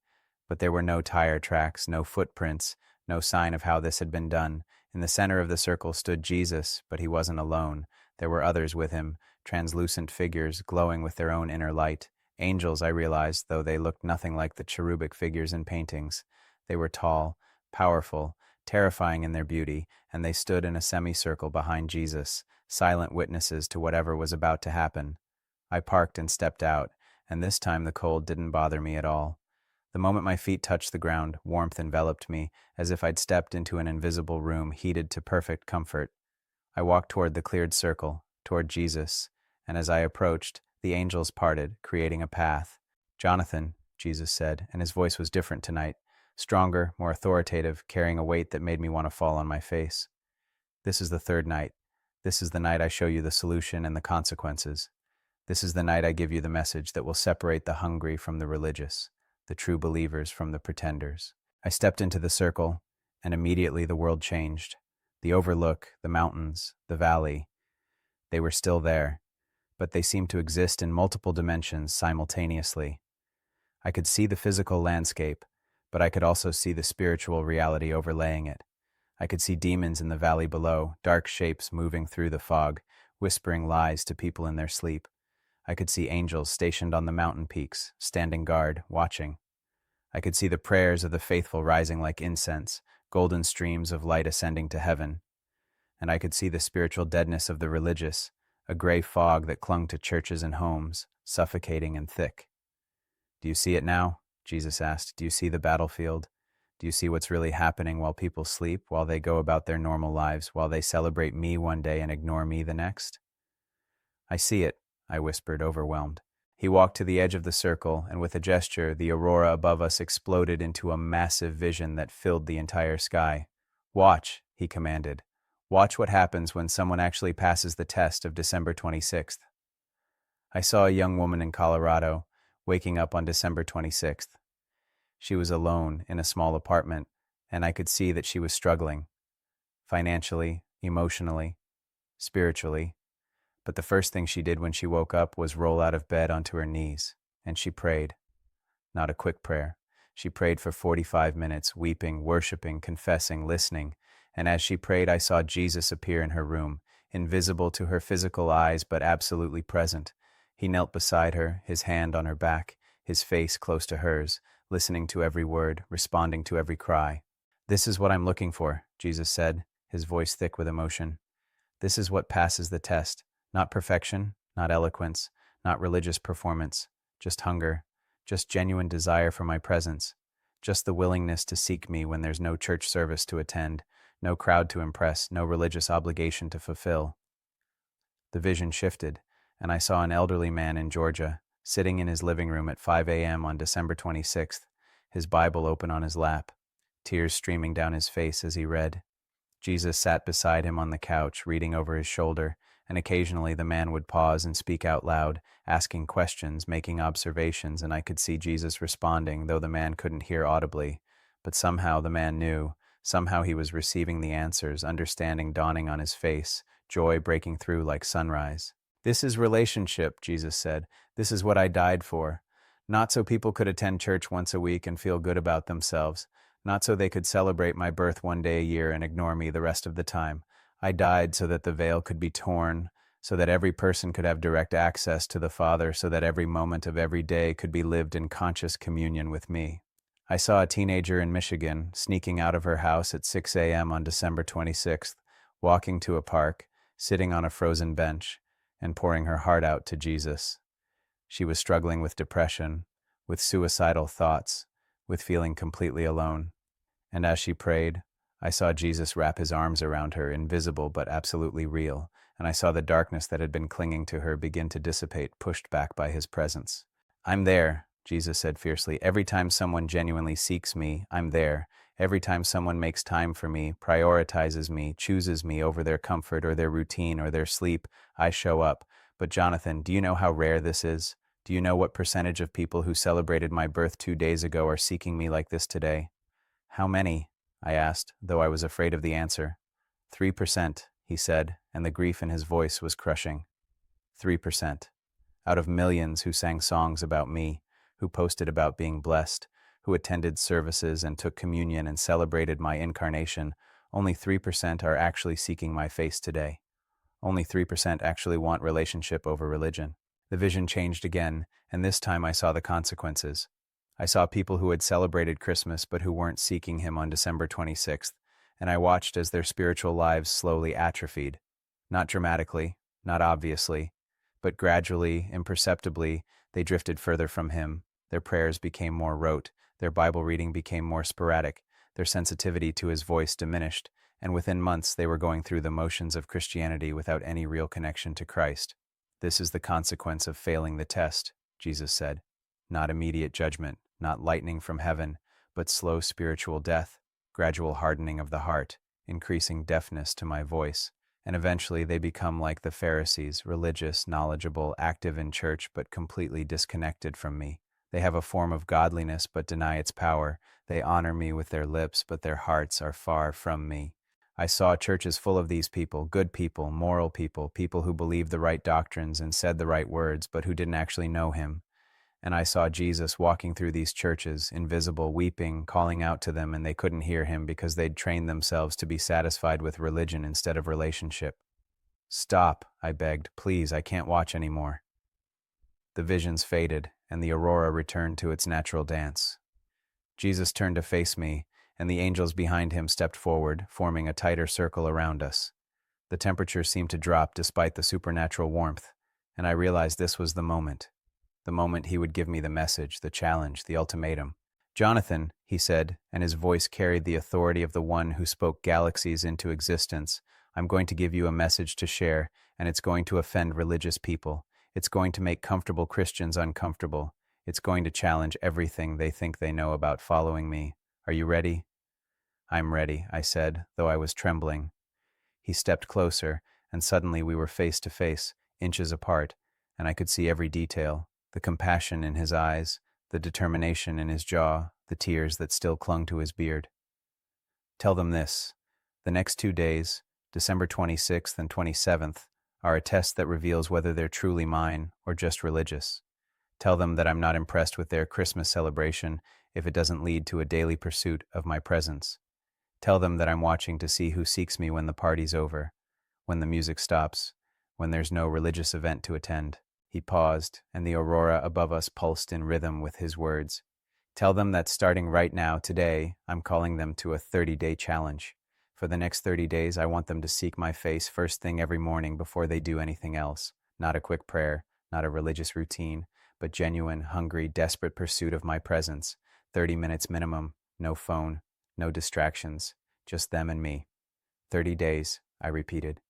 But there were no tire tracks, no footprints, no sign of how this had been done. In the center of the circle stood Jesus, but he wasn't alone. There were others with him, translucent figures glowing with their own inner light. Angels, I realized, though they looked nothing like the cherubic figures in paintings. They were tall, powerful, terrifying in their beauty, and they stood in a semicircle behind Jesus, silent witnesses to whatever was about to happen. I parked and stepped out, and this time the cold didn't bother me at all. The moment my feet touched the ground, warmth enveloped me, as if I'd stepped into an invisible room heated to perfect comfort. I walked toward the cleared circle, toward Jesus, and as I approached, the angels parted, creating a path. "Jonathan," Jesus said, and his voice was different tonight, stronger, more authoritative, carrying a weight that made me want to fall on my face. "This is the third night. This is the night I show you the solution and the consequences. This is the night I give you the message that will separate the hungry from the religious, the true believers from the pretenders." I stepped into the circle, and immediately the world changed. The overlook, the mountains, the valley, they were still there, but they seemed to exist in multiple dimensions simultaneously. I could see the physical landscape, but I could also see the spiritual reality overlaying it. I could see demons in the valley below, dark shapes moving through the fog, whispering lies to people in their sleep. I could see angels stationed on the mountain peaks, standing guard, watching. I could see the prayers of the faithful rising like incense, golden streams of light ascending to heaven. And I could see the spiritual deadness of the religious, a gray fog that clung to churches and homes, suffocating and thick. "Do you see it now?" Jesus asked. "Do you see the battlefield? Do you see what's really happening while people sleep, while they go about their normal lives, while they celebrate me one day and ignore me the next?" "I see it," I whispered, overwhelmed. He walked to the edge of the circle, and with a gesture, the aurora above us exploded into a massive vision that filled the entire sky. "Watch," he commanded. "Watch what happens when someone actually passes the test of December 26th. I saw a young woman in Colorado, waking up on December 26th. She was alone in a small apartment, and I could see that she was struggling. Financially, emotionally, spiritually. But the first thing she did when she woke up was roll out of bed onto her knees, and she prayed. Not a quick prayer. She prayed for 45 minutes, weeping, worshiping, confessing, listening. And as she prayed, I saw Jesus appear in her room, invisible to her physical eyes, but absolutely present. He knelt beside her, his hand on her back, his face close to hers, listening to every word, responding to every cry. "This is what I'm looking for," Jesus said, his voice thick with emotion. "This is what passes the test. Not perfection, not eloquence, not religious performance, just hunger, just genuine desire for my presence, just the willingness to seek me when there's no church service to attend, no crowd to impress, no religious obligation to fulfill. The vision shifted, and I saw an elderly man in Georgia, sitting in his living room at 5 a.m. on December 26th, his Bible open on his lap, tears streaming down his face as he read. Jesus sat beside him on the couch, reading over his shoulder, and occasionally the man would pause and speak out loud, asking questions, making observations, and I could see Jesus responding, though the man couldn't hear audibly. But somehow the man knew. Somehow he was receiving the answers, understanding dawning on his face, joy breaking through like sunrise. "This is relationship," Jesus said. "This is what I died for. Not so people could attend church once a week and feel good about themselves. Not so they could celebrate my birth one day a year and ignore me the rest of the time. I died so that the veil could be torn, so that every person could have direct access to the Father, so that every moment of every day could be lived in conscious communion with me." I saw a teenager in Michigan sneaking out of her house at 6 a.m. on December 26th, walking to a park, sitting on a frozen bench, and pouring her heart out to Jesus. She was struggling with depression, with suicidal thoughts, with feeling completely alone. And as she prayed, I saw Jesus wrap his arms around her, invisible but absolutely real, and I saw the darkness that had been clinging to her begin to dissipate, pushed back by his presence. "I'm there," Jesus said fiercely. "Every time someone genuinely seeks me, I'm there. Every time someone makes time for me, prioritizes me, chooses me over their comfort or their routine or their sleep, I show up. But Jonathan, do you know how rare this is? Do you know what percentage of people who celebrated my birth 2 days ago are seeking me like this today?" "How many?" I asked, though I was afraid of the answer. 3%, he said, and the grief in his voice was crushing. 3%. Out of millions who sang songs about me, who posted about being blessed, who attended services and took communion and celebrated my incarnation, only 3% are actually seeking my face today. Only 3% actually want relationship over religion. The vision changed again, and this time I saw the consequences. I saw people who had celebrated Christmas but who weren't seeking him on December 26th, and I watched as their spiritual lives slowly atrophied. Not dramatically, not obviously, but gradually, imperceptibly, they drifted further from him. Their prayers became more rote, their Bible reading became more sporadic, their sensitivity to his voice diminished, and within months they were going through the motions of Christianity without any real connection to Christ. "This is the consequence of failing the test," Jesus said. "Not immediate judgment, not lightning from heaven, but slow spiritual death, gradual hardening of the heart, increasing deafness to my voice, and eventually they become like the Pharisees, religious, knowledgeable, active in church, but completely disconnected from me. They have a form of godliness, but deny its power. They honor me with their lips, but their hearts are far from me." I saw churches full of these people, good people, moral people, people who believed the right doctrines and said the right words, but who didn't actually know him. And I saw Jesus walking through these churches, invisible, weeping, calling out to them, and they couldn't hear him because they'd trained themselves to be satisfied with religion instead of relationship. "Stop," I begged. "Please, I can't watch anymore." The visions faded, and the aurora returned to its natural dance. Jesus turned to face me, and the angels behind him stepped forward, forming a tighter circle around us. The temperature seemed to drop despite the supernatural warmth, and I realized this was the moment he would give me the message, the challenge, the ultimatum. "Jonathan," he said, and his voice carried the authority of the one who spoke galaxies into existence, "I'm going to give you a message to share, and it's going to offend religious people. It's going to make comfortable Christians uncomfortable. It's going to challenge everything they think they know about following me. Are you ready?" "I'm ready," I said, though I was trembling. He stepped closer, and suddenly we were face to face, inches apart, and I could see every detail, the compassion in his eyes, the determination in his jaw, the tears that still clung to his beard. "Tell them this. The next 2 days, December 26th and 27th, are a test that reveals whether they're truly mine or just religious. Tell them that I'm not impressed with their Christmas celebration if it doesn't lead to a daily pursuit of my presence. Tell them that I'm watching to see who seeks me when the party's over, when the music stops, when there's no religious event to attend." He paused, and the aurora above us pulsed in rhythm with his words. "Tell them that starting right now, today, I'm calling them to a 30-day challenge. For the next 30 days, I want them to seek my face first thing every morning before they do anything else. Not a quick prayer, not a religious routine, but genuine, hungry, desperate pursuit of my presence. 30 minutes minimum, no phone, no distractions, just them and me. 30 days, I repeated.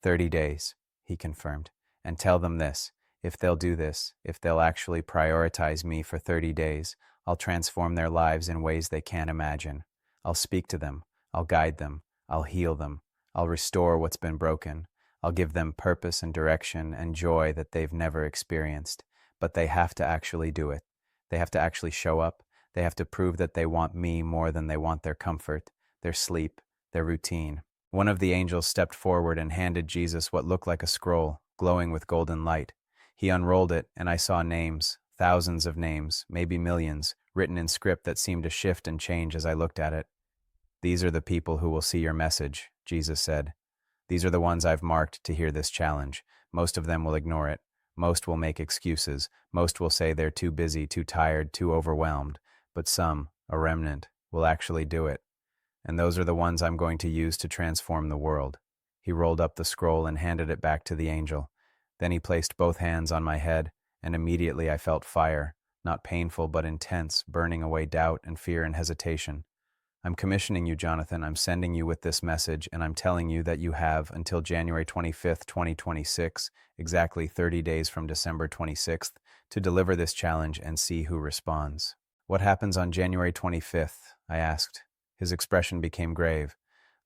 30 days, he confirmed. And tell them this, if they'll do this, if they'll actually prioritize me for 30 days, I'll transform their lives in ways they can't imagine. I'll speak to them, I'll guide them, I'll heal them, I'll restore what's been broken. I'll give them purpose and direction and joy that they've never experienced. But they have to actually do it. They have to actually show up. They have to prove that they want me more than they want their comfort, their sleep, their routine. One of the angels stepped forward and handed Jesus what looked like a scroll, glowing with golden light. He unrolled it, and I saw names, thousands of names, maybe millions, written in script that seemed to shift and change as I looked at it. These are the people who will see your message, Jesus said. These are the ones I've marked to hear this challenge. Most of them will ignore it. Most will make excuses. Most will say they're too busy, too tired, too overwhelmed. But some, a remnant, will actually do it. And those are the ones I'm going to use to transform the world. He rolled up the scroll and handed it back to the angel. Then he placed both hands on my head, and immediately I felt fire, not painful but intense, burning away doubt and fear and hesitation. I'm commissioning you, Jonathan. I'm sending you with this message, and I'm telling you that you have until January 25th, 2026, exactly 30 days from December 26th, to deliver this challenge and see who responds. What happens on January 25th? I asked. His expression became grave.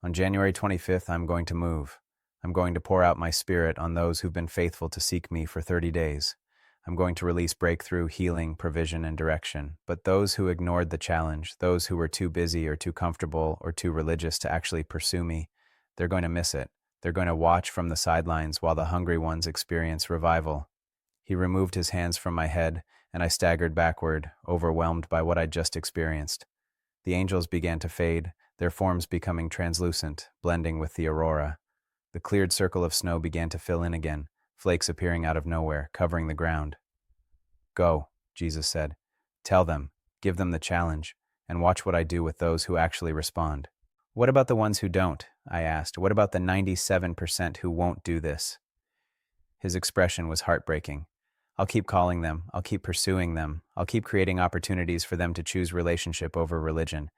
On January 25th, I'm going to move. I'm going to pour out my spirit on those who've been faithful to seek me for 30 days. I'm going to release breakthrough, healing, provision, and direction. But those who ignored the challenge, those who were too busy or too comfortable or too religious to actually pursue me, they're going to miss it. They're going to watch from the sidelines while the hungry ones experience revival. He removed his hands from my head, and I staggered backward, overwhelmed by what I'd just experienced. The angels began to fade, their forms becoming translucent, blending with the aurora. The cleared circle of snow began to fill in again, flakes appearing out of nowhere, covering the ground. Go, Jesus said. Tell them, give them the challenge, and watch what I do with those who actually respond. What about the ones who don't? I asked. What about the 97% who won't do this? His expression was heartbreaking. I'll keep calling them. I'll keep pursuing them. I'll keep creating opportunities for them to choose relationship over religion.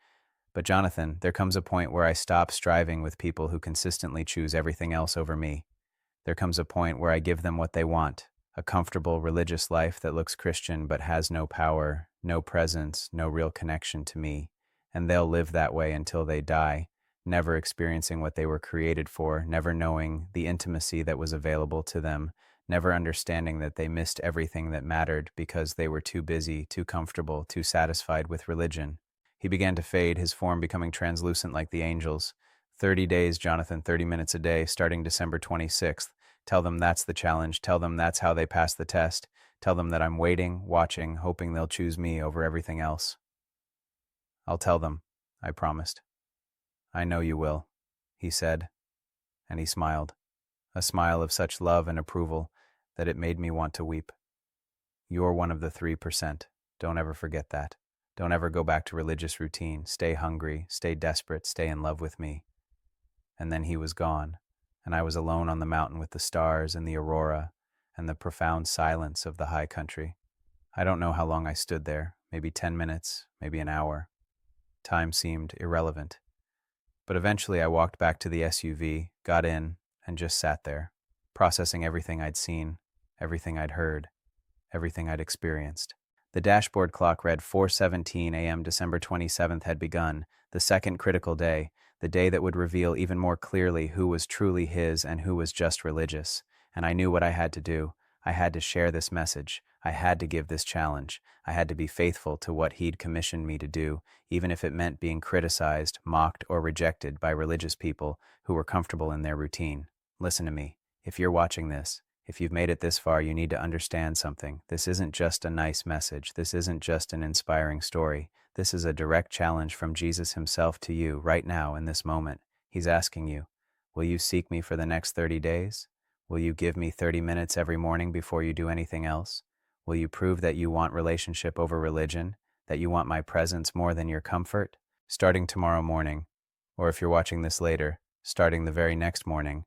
But Jonathan, there comes a point where I stop striving with people who consistently choose everything else over me. There comes a point where I give them what they want, a comfortable religious life that looks Christian but has no power, no presence, no real connection to me, and they'll live that way until they die, never experiencing what they were created for, never knowing the intimacy that was available to them, never understanding that they missed everything that mattered because they were too busy, too comfortable, too satisfied with religion. He began to fade, his form becoming translucent like the angels. 30 days, Jonathan, 30 minutes a day, starting December 26th. Tell them that's the challenge. Tell them that's how they pass the test. Tell them that I'm waiting, watching, hoping they'll choose me over everything else. I'll tell them, I promised. I know you will, he said, and he smiled, a smile of such love and approval that it made me want to weep. You're one of the 3%. Don't ever forget that. Don't ever go back to religious routine. Stay hungry, stay desperate, stay in love with me. And then he was gone, and I was alone on the mountain with the stars and the aurora and the profound silence of the high country. I don't know how long I stood there, maybe 10 minutes, maybe an hour. Time seemed irrelevant. But eventually I walked back to the SUV, got in, and just sat there, processing everything I'd seen, everything I'd heard, everything I'd experienced. The dashboard clock read 4:17 a.m. December 27th had begun, the second critical day, the day that would reveal even more clearly who was truly his and who was just religious. And I knew what I had to do. I had to share this message. I had to give this challenge. I had to be faithful to what he'd commissioned me to do, even if it meant being criticized, mocked, or rejected by religious people who were comfortable in their routine. Listen to me. If you're watching this, if you've made it this far, you need to understand something. This isn't just a nice message. This isn't just an inspiring story. This is a direct challenge from Jesus himself to you right now in this moment. He's asking you, will you seek me for the next 30 days? Will you give me 30 minutes every morning before you do anything else? Will you prove that you want relationship over religion, that you want my presence more than your comfort? Starting tomorrow morning, or if you're watching this later, starting the very next morning,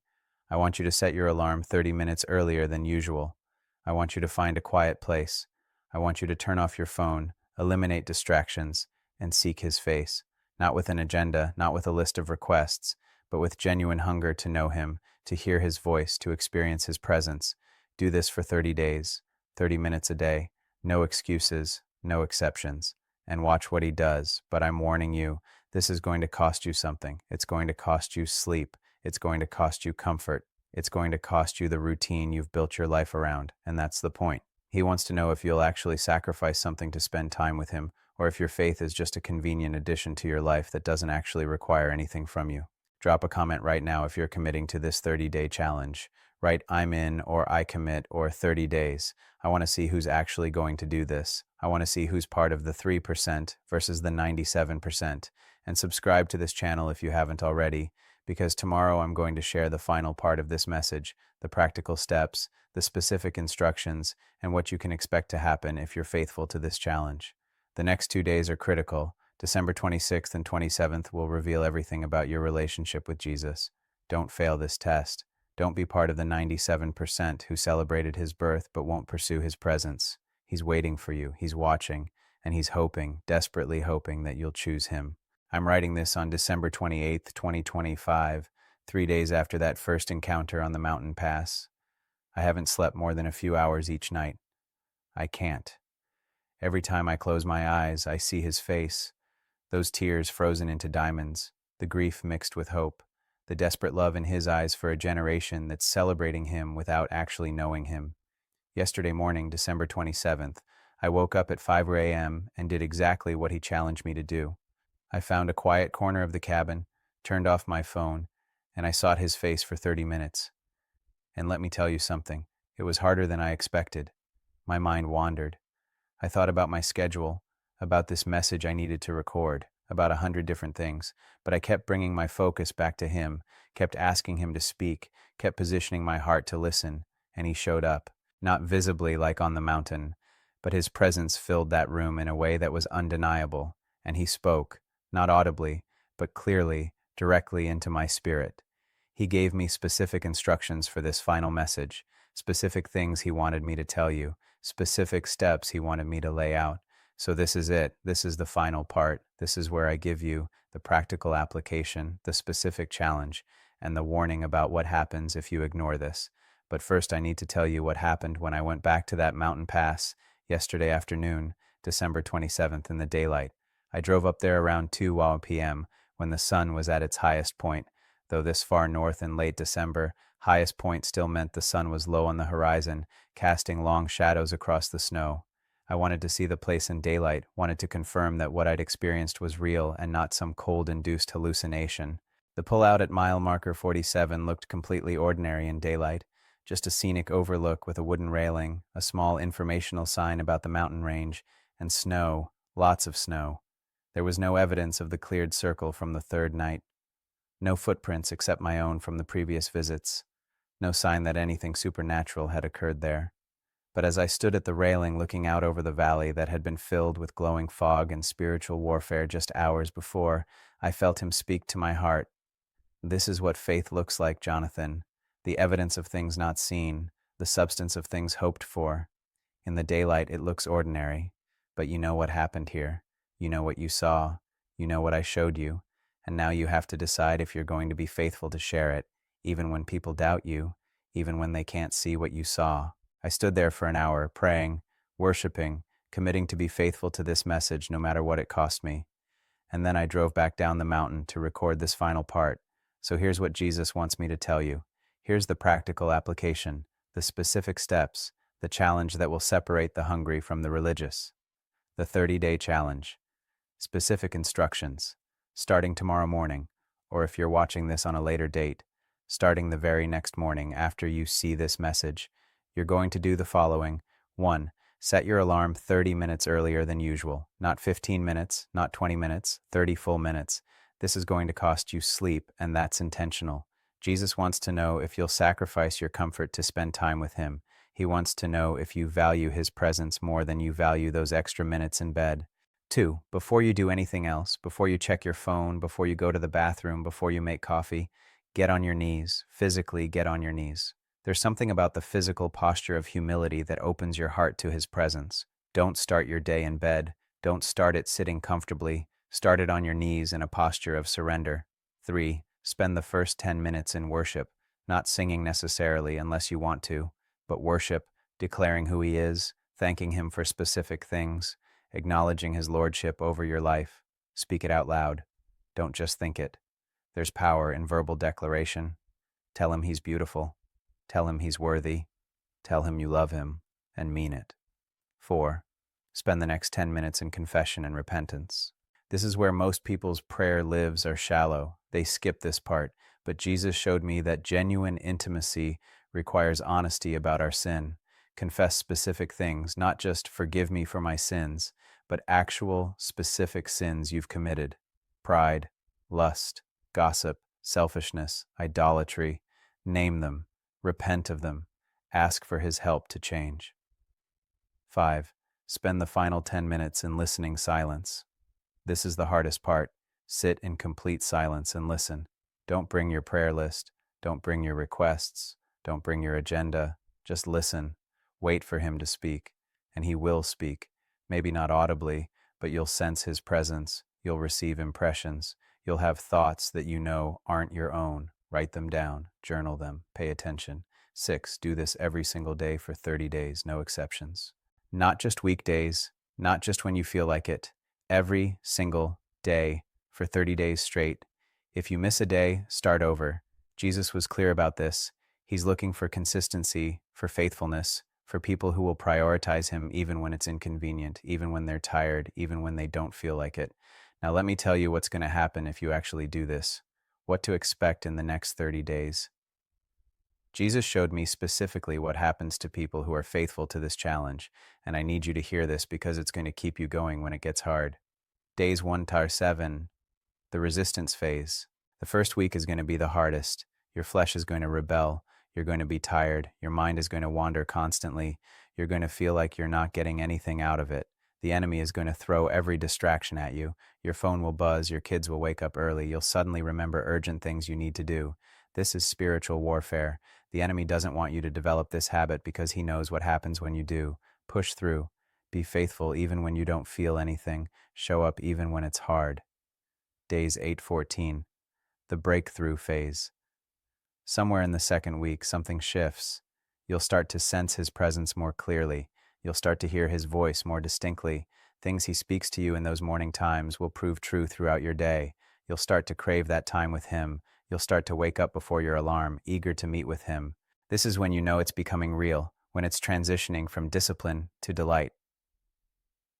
I want you to set your alarm 30 minutes earlier than usual. I want you to find a quiet place. I want you to turn off your phone, eliminate distractions, and seek his face, not with an agenda, not with a list of requests, but with genuine hunger to know him, to hear his voice, to experience his presence. Do this for 30 days, 30 minutes a day, no excuses, no exceptions, and watch what he does. But I'm warning you, this is going to cost you something. It's going to cost you sleep. It's going to cost you comfort. It's going to cost you the routine you've built your life around, and that's the point. He wants to know if you'll actually sacrifice something to spend time with him, or if your faith is just a convenient addition to your life that doesn't actually require anything from you. Drop a comment right now if you're committing to this 30-day challenge. Write "I'm in" or "I commit" or 30 days. I want to see who's actually going to do this. I want to see who's part of the 3% versus the 97%. And subscribe to this channel if you haven't already, because tomorrow I'm going to share the final part of this message, the practical steps, the specific instructions, and what you can expect to happen if you're faithful to this challenge. The next 2 days are critical. December 26th and 27th will reveal everything about your relationship with Jesus. Don't fail this test. Don't be part of the 97% who celebrated his birth but won't pursue his presence. He's waiting for you, he's watching, and he's hoping, desperately hoping, that you'll choose him. I'm writing this on December 28th, 2025, 3 days after that first encounter on the mountain pass. I haven't slept more than a few hours each night. I can't. Every time I close my eyes, I see his face, those tears frozen into diamonds, the grief mixed with hope, the desperate love in his eyes for a generation that's celebrating him without actually knowing him. Yesterday morning, December 27th, I woke up at 5 a.m. and did exactly what he challenged me to do. I found a quiet corner of the cabin, turned off my phone, and I sought his face for 30 minutes. And let me tell you something, it was harder than I expected. My mind wandered. I thought about my schedule, about this message I needed to record, about 100 different things, but I kept bringing my focus back to him, kept asking him to speak, kept positioning my heart to listen, and he showed up, not visibly like on the mountain, but his presence filled that room in a way that was undeniable, and he spoke, not audibly, but clearly, directly into my spirit. He gave me specific instructions for this final message, specific things he wanted me to tell you, specific steps he wanted me to lay out. So this is it. This is the final part. This is where I give you the practical application, the specific challenge, and the warning about what happens if you ignore this. But first, I need to tell you what happened when I went back to that mountain pass yesterday afternoon, December 27th, in the daylight. I drove up there around 2 p.m. when the sun was at its highest point. Though this far north in late December, highest point still meant the sun was low on the horizon, casting long shadows across the snow. I wanted to see the place in daylight, wanted to confirm that what I'd experienced was real and not some cold-induced hallucination. The pullout at mile marker 47 looked completely ordinary in daylight, just a scenic overlook with a wooden railing, a small informational sign about the mountain range, and snow, lots of snow. There was no evidence of the cleared circle from the third night. No footprints except my own from the previous visits. No sign that anything supernatural had occurred there. But as I stood at the railing looking out over the valley that had been filled with glowing fog and spiritual warfare just hours before, I felt him speak to my heart. This is what faith looks like, Jonathan. The evidence of things not seen, the substance of things hoped for. In the daylight it looks ordinary, but you know what happened here. You know what you saw. You know what I showed you. And now you have to decide if you're going to be faithful to share it, even when people doubt you, even when they can't see what you saw. I stood there for an hour, praying, worshiping, committing to be faithful to this message no matter what it cost me. And then I drove back down the mountain to record this final part. So here's what Jesus wants me to tell you. Here's the practical application, the specific steps, the challenge that will separate the hungry from the religious. The 30-day challenge. Specific instructions. Starting tomorrow morning, or if you're watching this on a later date, starting the very next morning after you see this message, you're going to do the following. 1. Set your alarm 30 minutes earlier than usual. Not 15 minutes, not 20 minutes, 30 full minutes. This is going to cost you sleep, and that's intentional. Jesus wants to know if you'll sacrifice your comfort to spend time with him. He wants to know if you value his presence more than you value those extra minutes in bed. 2. Before you do anything else, before you check your phone, before you go to the bathroom, before you make coffee, get on your knees. Physically get on your knees. There's something about the physical posture of humility that opens your heart to his presence. Don't start your day in bed. Don't start it sitting comfortably. Start it on your knees in a posture of surrender. 3. Spend the first 10 minutes in worship, not singing necessarily unless you want to, but worship, declaring who He is, thanking Him for specific things, acknowledging His lordship over your life. Speak it out loud. Don't just think it. There's power in verbal declaration. Tell Him He's beautiful. Tell Him He's worthy. Tell Him you love Him and mean it. 4. Spend the next 10 minutes in confession and repentance. This is where most people's prayer lives are shallow. They skip this part, but Jesus showed me that genuine intimacy requires honesty about our sin. Confess specific things, not just forgive me for my sins, but actual specific sins you've committed. Pride, lust, gossip, selfishness, idolatry. Name them. Repent of them. Ask for His help to change. 5. Spend the final 10 minutes in listening silence. This is the hardest part. Sit in complete silence and listen. Don't bring your prayer list. Don't bring your requests. Don't bring your agenda. Just listen. Wait for Him to speak. And He will speak. Maybe not audibly, but you'll sense His presence. You'll receive impressions. You'll have thoughts that you know aren't your own. Write them down. Journal them. Pay attention. 6. Do this every single day for 30 days, no exceptions. Not just weekdays, not just when you feel like it. Every single day for 30 days straight. If you miss a day, start over. Jesus was clear about this. He's looking for consistency, for faithfulness, for people who will prioritize Him even when it's inconvenient, even when they're tired, even when they don't feel like it. Now let me tell you what's going to happen if you actually do this. What to expect in the next 30 days. Jesus showed me specifically what happens to people who are faithful to this challenge, and I need you to hear this because it's going to keep you going when it gets hard. Days 1 to 7, the resistance phase. The first week is going to be the hardest. Your flesh is going to rebel. You're going to be tired. Your mind is going to wander constantly. You're going to feel like you're not getting anything out of it. The enemy is going to throw every distraction at you. Your phone will buzz. Your kids will wake up early. You'll suddenly remember urgent things you need to do. This is spiritual warfare. The enemy doesn't want you to develop this habit because he knows what happens when you do. Push through. Be faithful even when you don't feel anything. Show up even when it's hard. Days 8-14. The breakthrough phase. Somewhere in the second week, something shifts. You'll start to sense His presence more clearly. You'll start to hear His voice more distinctly. Things He speaks to you in those morning times will prove true throughout your day. You'll start to crave that time with Him. You'll start to wake up before your alarm, eager to meet with Him. This is when you know it's becoming real, when it's transitioning from discipline to delight.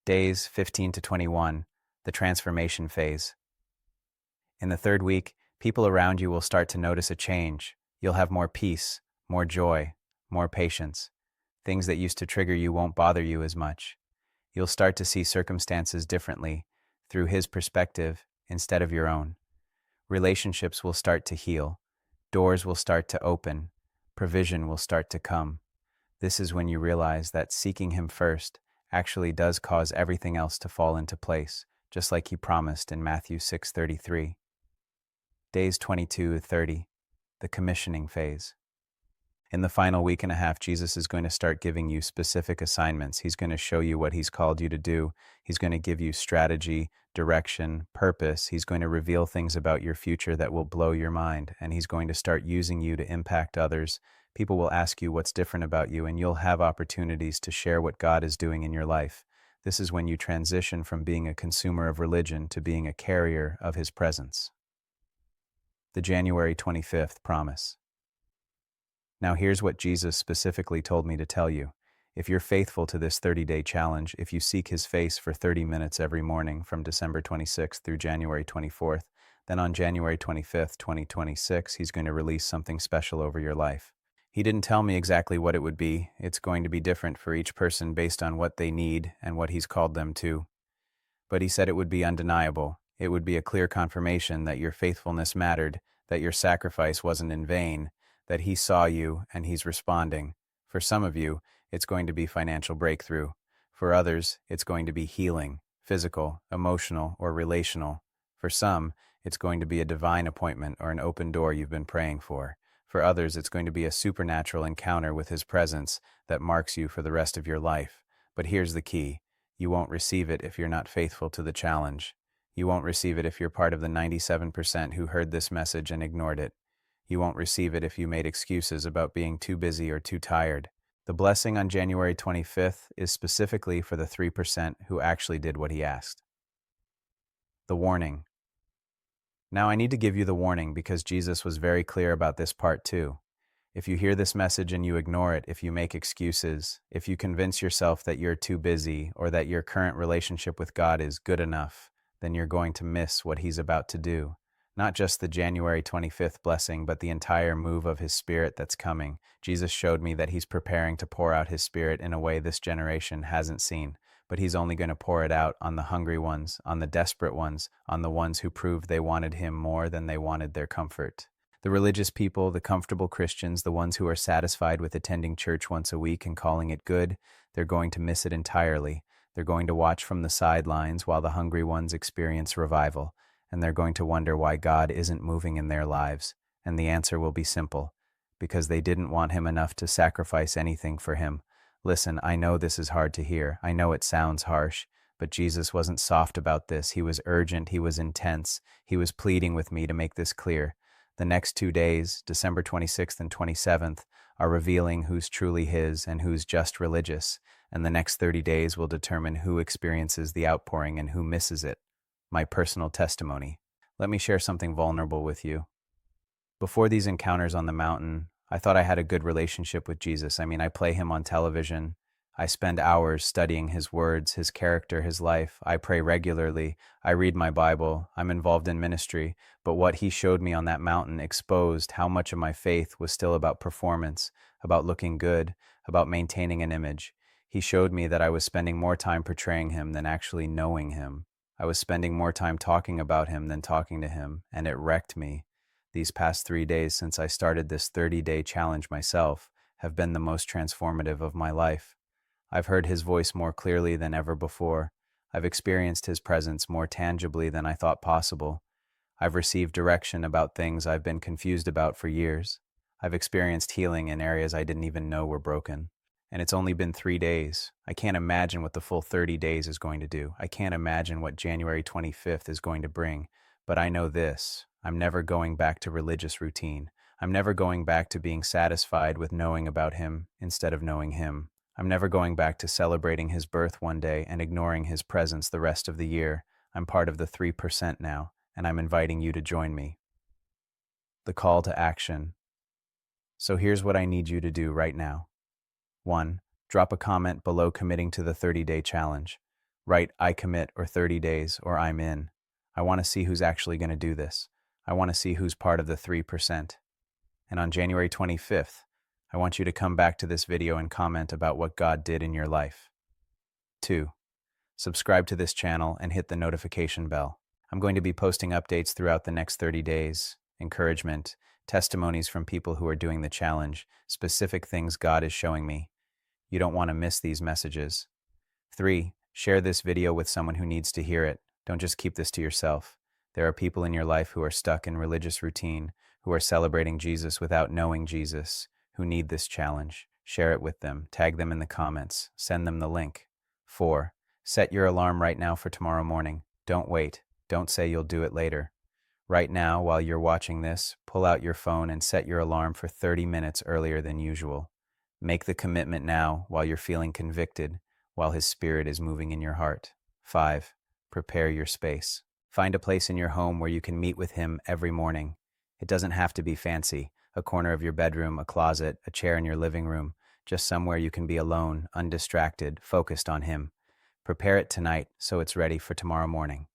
Days 15-21, the transformation phase. In the third week, people around you will start to notice a change. You'll have more peace, more joy, more patience. Things that used to trigger you won't bother you as much. You'll start to see circumstances differently, through His perspective instead of your own. Relationships will start to heal. Doors will start to open. Provision will start to come. This is when you realize that seeking Him first actually does cause everything else to fall into place, just like He promised in Matthew 6:33. Days 22-30, the commissioning phase. In the final week and a half, Jesus is going to start giving you specific assignments. He's going to show you what He's called you to do. He's going to give you strategy, direction, purpose. He's going to reveal things about your future that will blow your mind, and He's going to start using you to impact others. People will ask you what's different about you, and you'll have opportunities to share what God is doing in your life. This is when you transition from being a consumer of religion to being a carrier of His presence. The January 25th promise. Now here's what Jesus specifically told me to tell you. If you're faithful to this 30-day challenge, if you seek His face for 30 minutes every morning from December 26th through January 24th, then on January 25th, 2026, He's going to release something special over your life. He didn't tell me exactly what it would be. It's going to be different for each person based on what they need and what He's called them to. But He said it would be undeniable. It would be a clear confirmation that your faithfulness mattered, that your sacrifice wasn't in vain, that He saw you and He's responding. For some of you, it's going to be financial breakthrough. For others, it's going to be healing, physical, emotional, or relational. For some, it's going to be a divine appointment or an open door you've been praying for. For others, it's going to be a supernatural encounter with His presence that marks you for the rest of your life. But here's the key. You won't receive it if you're not faithful to the challenge. You won't receive it if you're part of the 97% who heard this message and ignored it. You won't receive it if you made excuses about being too busy or too tired. The blessing on January 25th is specifically for the 3% who actually did what he asked. The warning. Now I need to give you the warning because Jesus was very clear about this part too. If you hear this message and you ignore it, if you make excuses, if you convince yourself that you're too busy or that your current relationship with God is good enough, then you're going to miss what he's about to do. Not just the January 25th blessing, but the entire move of his Spirit that's coming. Jesus showed me that he's preparing to pour out his Spirit in a way this generation hasn't seen, but he's only going to pour it out on the hungry ones, on the desperate ones, on the ones who proved they wanted him more than they wanted their comfort. The religious people, the comfortable Christians, the ones who are satisfied with attending church once a week and calling it good, they're going to miss it entirely. They're going to watch from the sidelines while the hungry ones experience revival, and they're going to wonder why God isn't moving in their lives. And the answer will be simple: because they didn't want him enough to sacrifice anything for him. Listen, I know this is hard to hear. I know it sounds harsh, but Jesus wasn't soft about this. He was urgent. He was intense. He was pleading with me to make this clear. The next 2 days, December 26th and 27th, are revealing who's truly his and who's just religious, and the next 30 days will determine who experiences the outpouring and who misses it. My personal testimony. Let me share something vulnerable with you. Before these encounters on the mountain, I thought I had a good relationship with Jesus. I play him on television. I spend hours studying his words, his character, his life. I pray regularly. I read my Bible. I'm involved in ministry. But what he showed me on that mountain exposed how much of my faith was still about performance, about looking good, about maintaining an image. He showed me that I was spending more time portraying him than actually knowing him. I was spending more time talking about him than talking to him, and it wrecked me. These past 3 days since I started this 30-day challenge myself have been the most transformative of my life. I've heard his voice more clearly than ever before. I've experienced his presence more tangibly than I thought possible. I've received direction about things I've been confused about for years. I've experienced healing in areas I didn't even know were broken. And it's only been 3 days. I can't imagine what the full 30 days is going to do. I can't imagine what January 25th is going to bring. But I know this: I'm never going back to religious routine. I'm never going back to being satisfied with knowing about him instead of knowing him. I'm never going back to celebrating his birth one day and ignoring his presence the rest of the year. I'm part of the 3% now, and I'm inviting you to join me. The call to action. So here's what I need you to do right now. 1. Drop a comment below committing to the 30-day challenge. Write "I commit" or 30 days or "I'm in." I want to see who's actually going to do this. I want to see who's part of the 3%. And on January 25th, I want you to come back to this video and comment about what God did in your life. 2. Subscribe to this channel and hit the notification bell. I'm going to be posting updates throughout the next 30 days, encouragement, testimonies from people who are doing the challenge, specific things God is showing me. You don't want to miss these messages. 3. Share this video with someone who needs to hear it. Don't just keep this to yourself. There are people in your life who are stuck in religious routine, who are celebrating Jesus without knowing Jesus, who need this challenge. Share it with them. Tag them in the comments. Send them the link. 4. Set your alarm right now for tomorrow morning. Don't wait. Don't say you'll do it later. Right now, while you're watching this, pull out your phone and set your alarm for 30 minutes earlier than usual. Make the commitment now while you're feeling convicted, while his Spirit is moving in your heart. 5. Prepare your space. Find a place in your home where you can meet with him every morning. It doesn't have to be fancy. A corner of your bedroom, a closet, a chair in your living room, just somewhere you can be alone, undistracted, focused on him. Prepare it tonight so it's ready for tomorrow morning.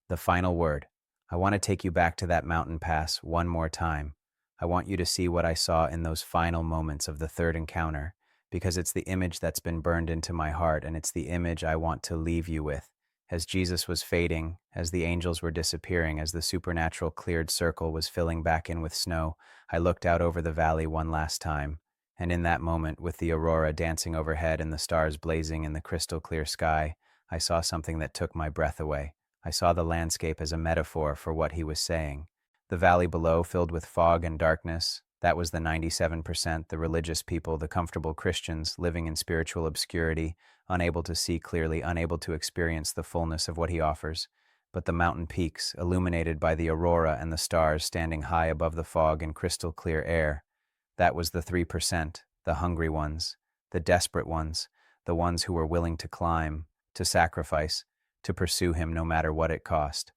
The final word. I want to take you back to that mountain pass one more time. I want you to see what I saw in those final moments of the third encounter, because it's the image that's been burned into my heart, and it's the image I want to leave you with. As Jesus was fading, as the angels were disappearing, as the supernatural cleared circle was filling back in with snow, I looked out over the valley one last time, and in that moment, with the aurora dancing overhead and the stars blazing in the crystal clear sky, I saw something that took my breath away. I saw the landscape as a metaphor for what he was saying. The valley below filled with fog and darkness, That was the 97%, the religious people, the comfortable Christians living in spiritual obscurity, unable to see clearly, unable to experience the fullness of what he offers. But the mountain peaks, illuminated by the aurora and the stars standing high above the fog in crystal clear air, that was the 3%, the hungry ones, the desperate ones, the ones who were willing to climb, to sacrifice, to pursue him no matter what it cost.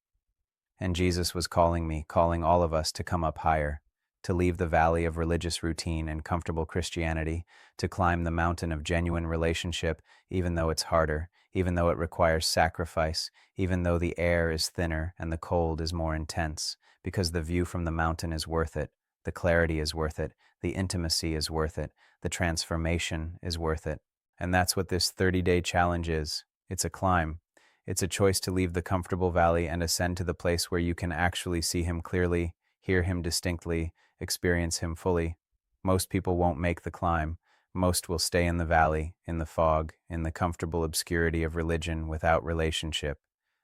And Jesus was calling me, calling all of us to come up higher, to leave the valley of religious routine and comfortable Christianity, to climb the mountain of genuine relationship, even though it's harder, even though it requires sacrifice, even though the air is thinner and the cold is more intense, because the view from the mountain is worth it, the clarity is worth it, the intimacy is worth it, the transformation is worth it. And that's what this 30-day challenge is. It's a climb. It's a choice to leave the comfortable valley and ascend to the place where you can actually see him clearly, hear him distinctly, experience him fully. Most people won't make the climb. Most will stay in the valley, in the fog, in the comfortable obscurity of religion without relationship.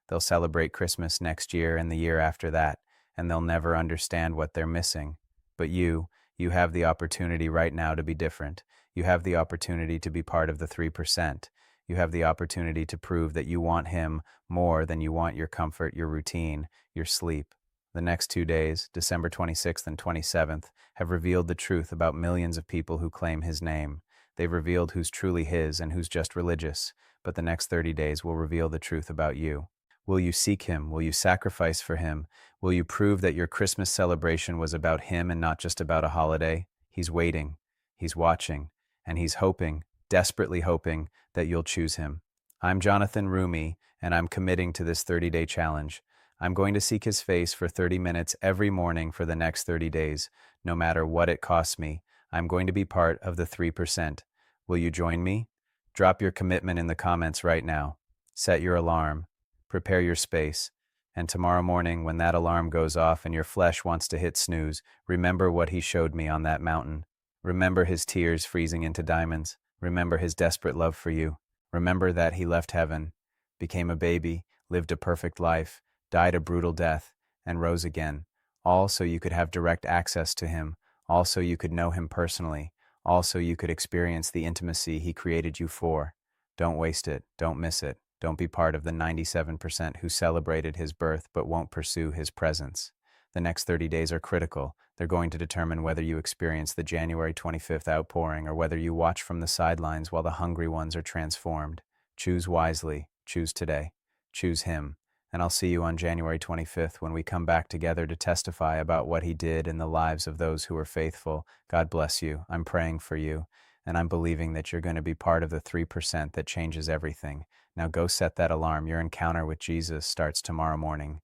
They'll celebrate Christmas next year and the year after that, and they'll never understand what they're missing. But you have the opportunity right now to be different. You have the opportunity to be part of the 3%. You have the opportunity to prove that you want him more than you want your comfort, your routine, your sleep. The next 2 days, December 26th and 27th, have revealed the truth about millions of people who claim his name. They've revealed who's truly his and who's just religious. But the next 30 days will reveal the truth about you. Will you seek him? Will you sacrifice for him? Will you prove that your Christmas celebration was about him and not just about a holiday? He's waiting, he's watching, and he's hoping, desperately hoping, that you'll choose him. I'm Jonathan Roumie, and I'm committing to this 30-day challenge. I'm going to seek his face for 30 minutes every morning for the next 30 days, no matter what it costs me. I'm going to be part of the 3%. Will you join me? Drop your commitment in the comments right now. Set your alarm. Prepare your space. And tomorrow morning, when that alarm goes off and your flesh wants to hit snooze, remember what he showed me on that mountain. Remember his tears freezing into diamonds. Remember his desperate love for you. Remember that he left heaven, became a baby, lived a perfect life, died a brutal death, and rose again. All so you could have direct access to him. All so you could know him personally. All so you could experience the intimacy he created you for. Don't waste it. Don't miss it. Don't be part of the 97% who celebrated his birth but won't pursue his presence. The next 30 days are critical. They're going to determine whether you experience the January 25th outpouring or whether you watch from the sidelines while the hungry ones are transformed. Choose wisely. Choose today. Choose him. And I'll see you on January 25th when we come back together to testify about what he did in the lives of those who are faithful. God bless you. I'm praying for you, and I'm believing that you're going to be part of the 3% that changes everything. Now go set that alarm. Your encounter with Jesus starts tomorrow morning.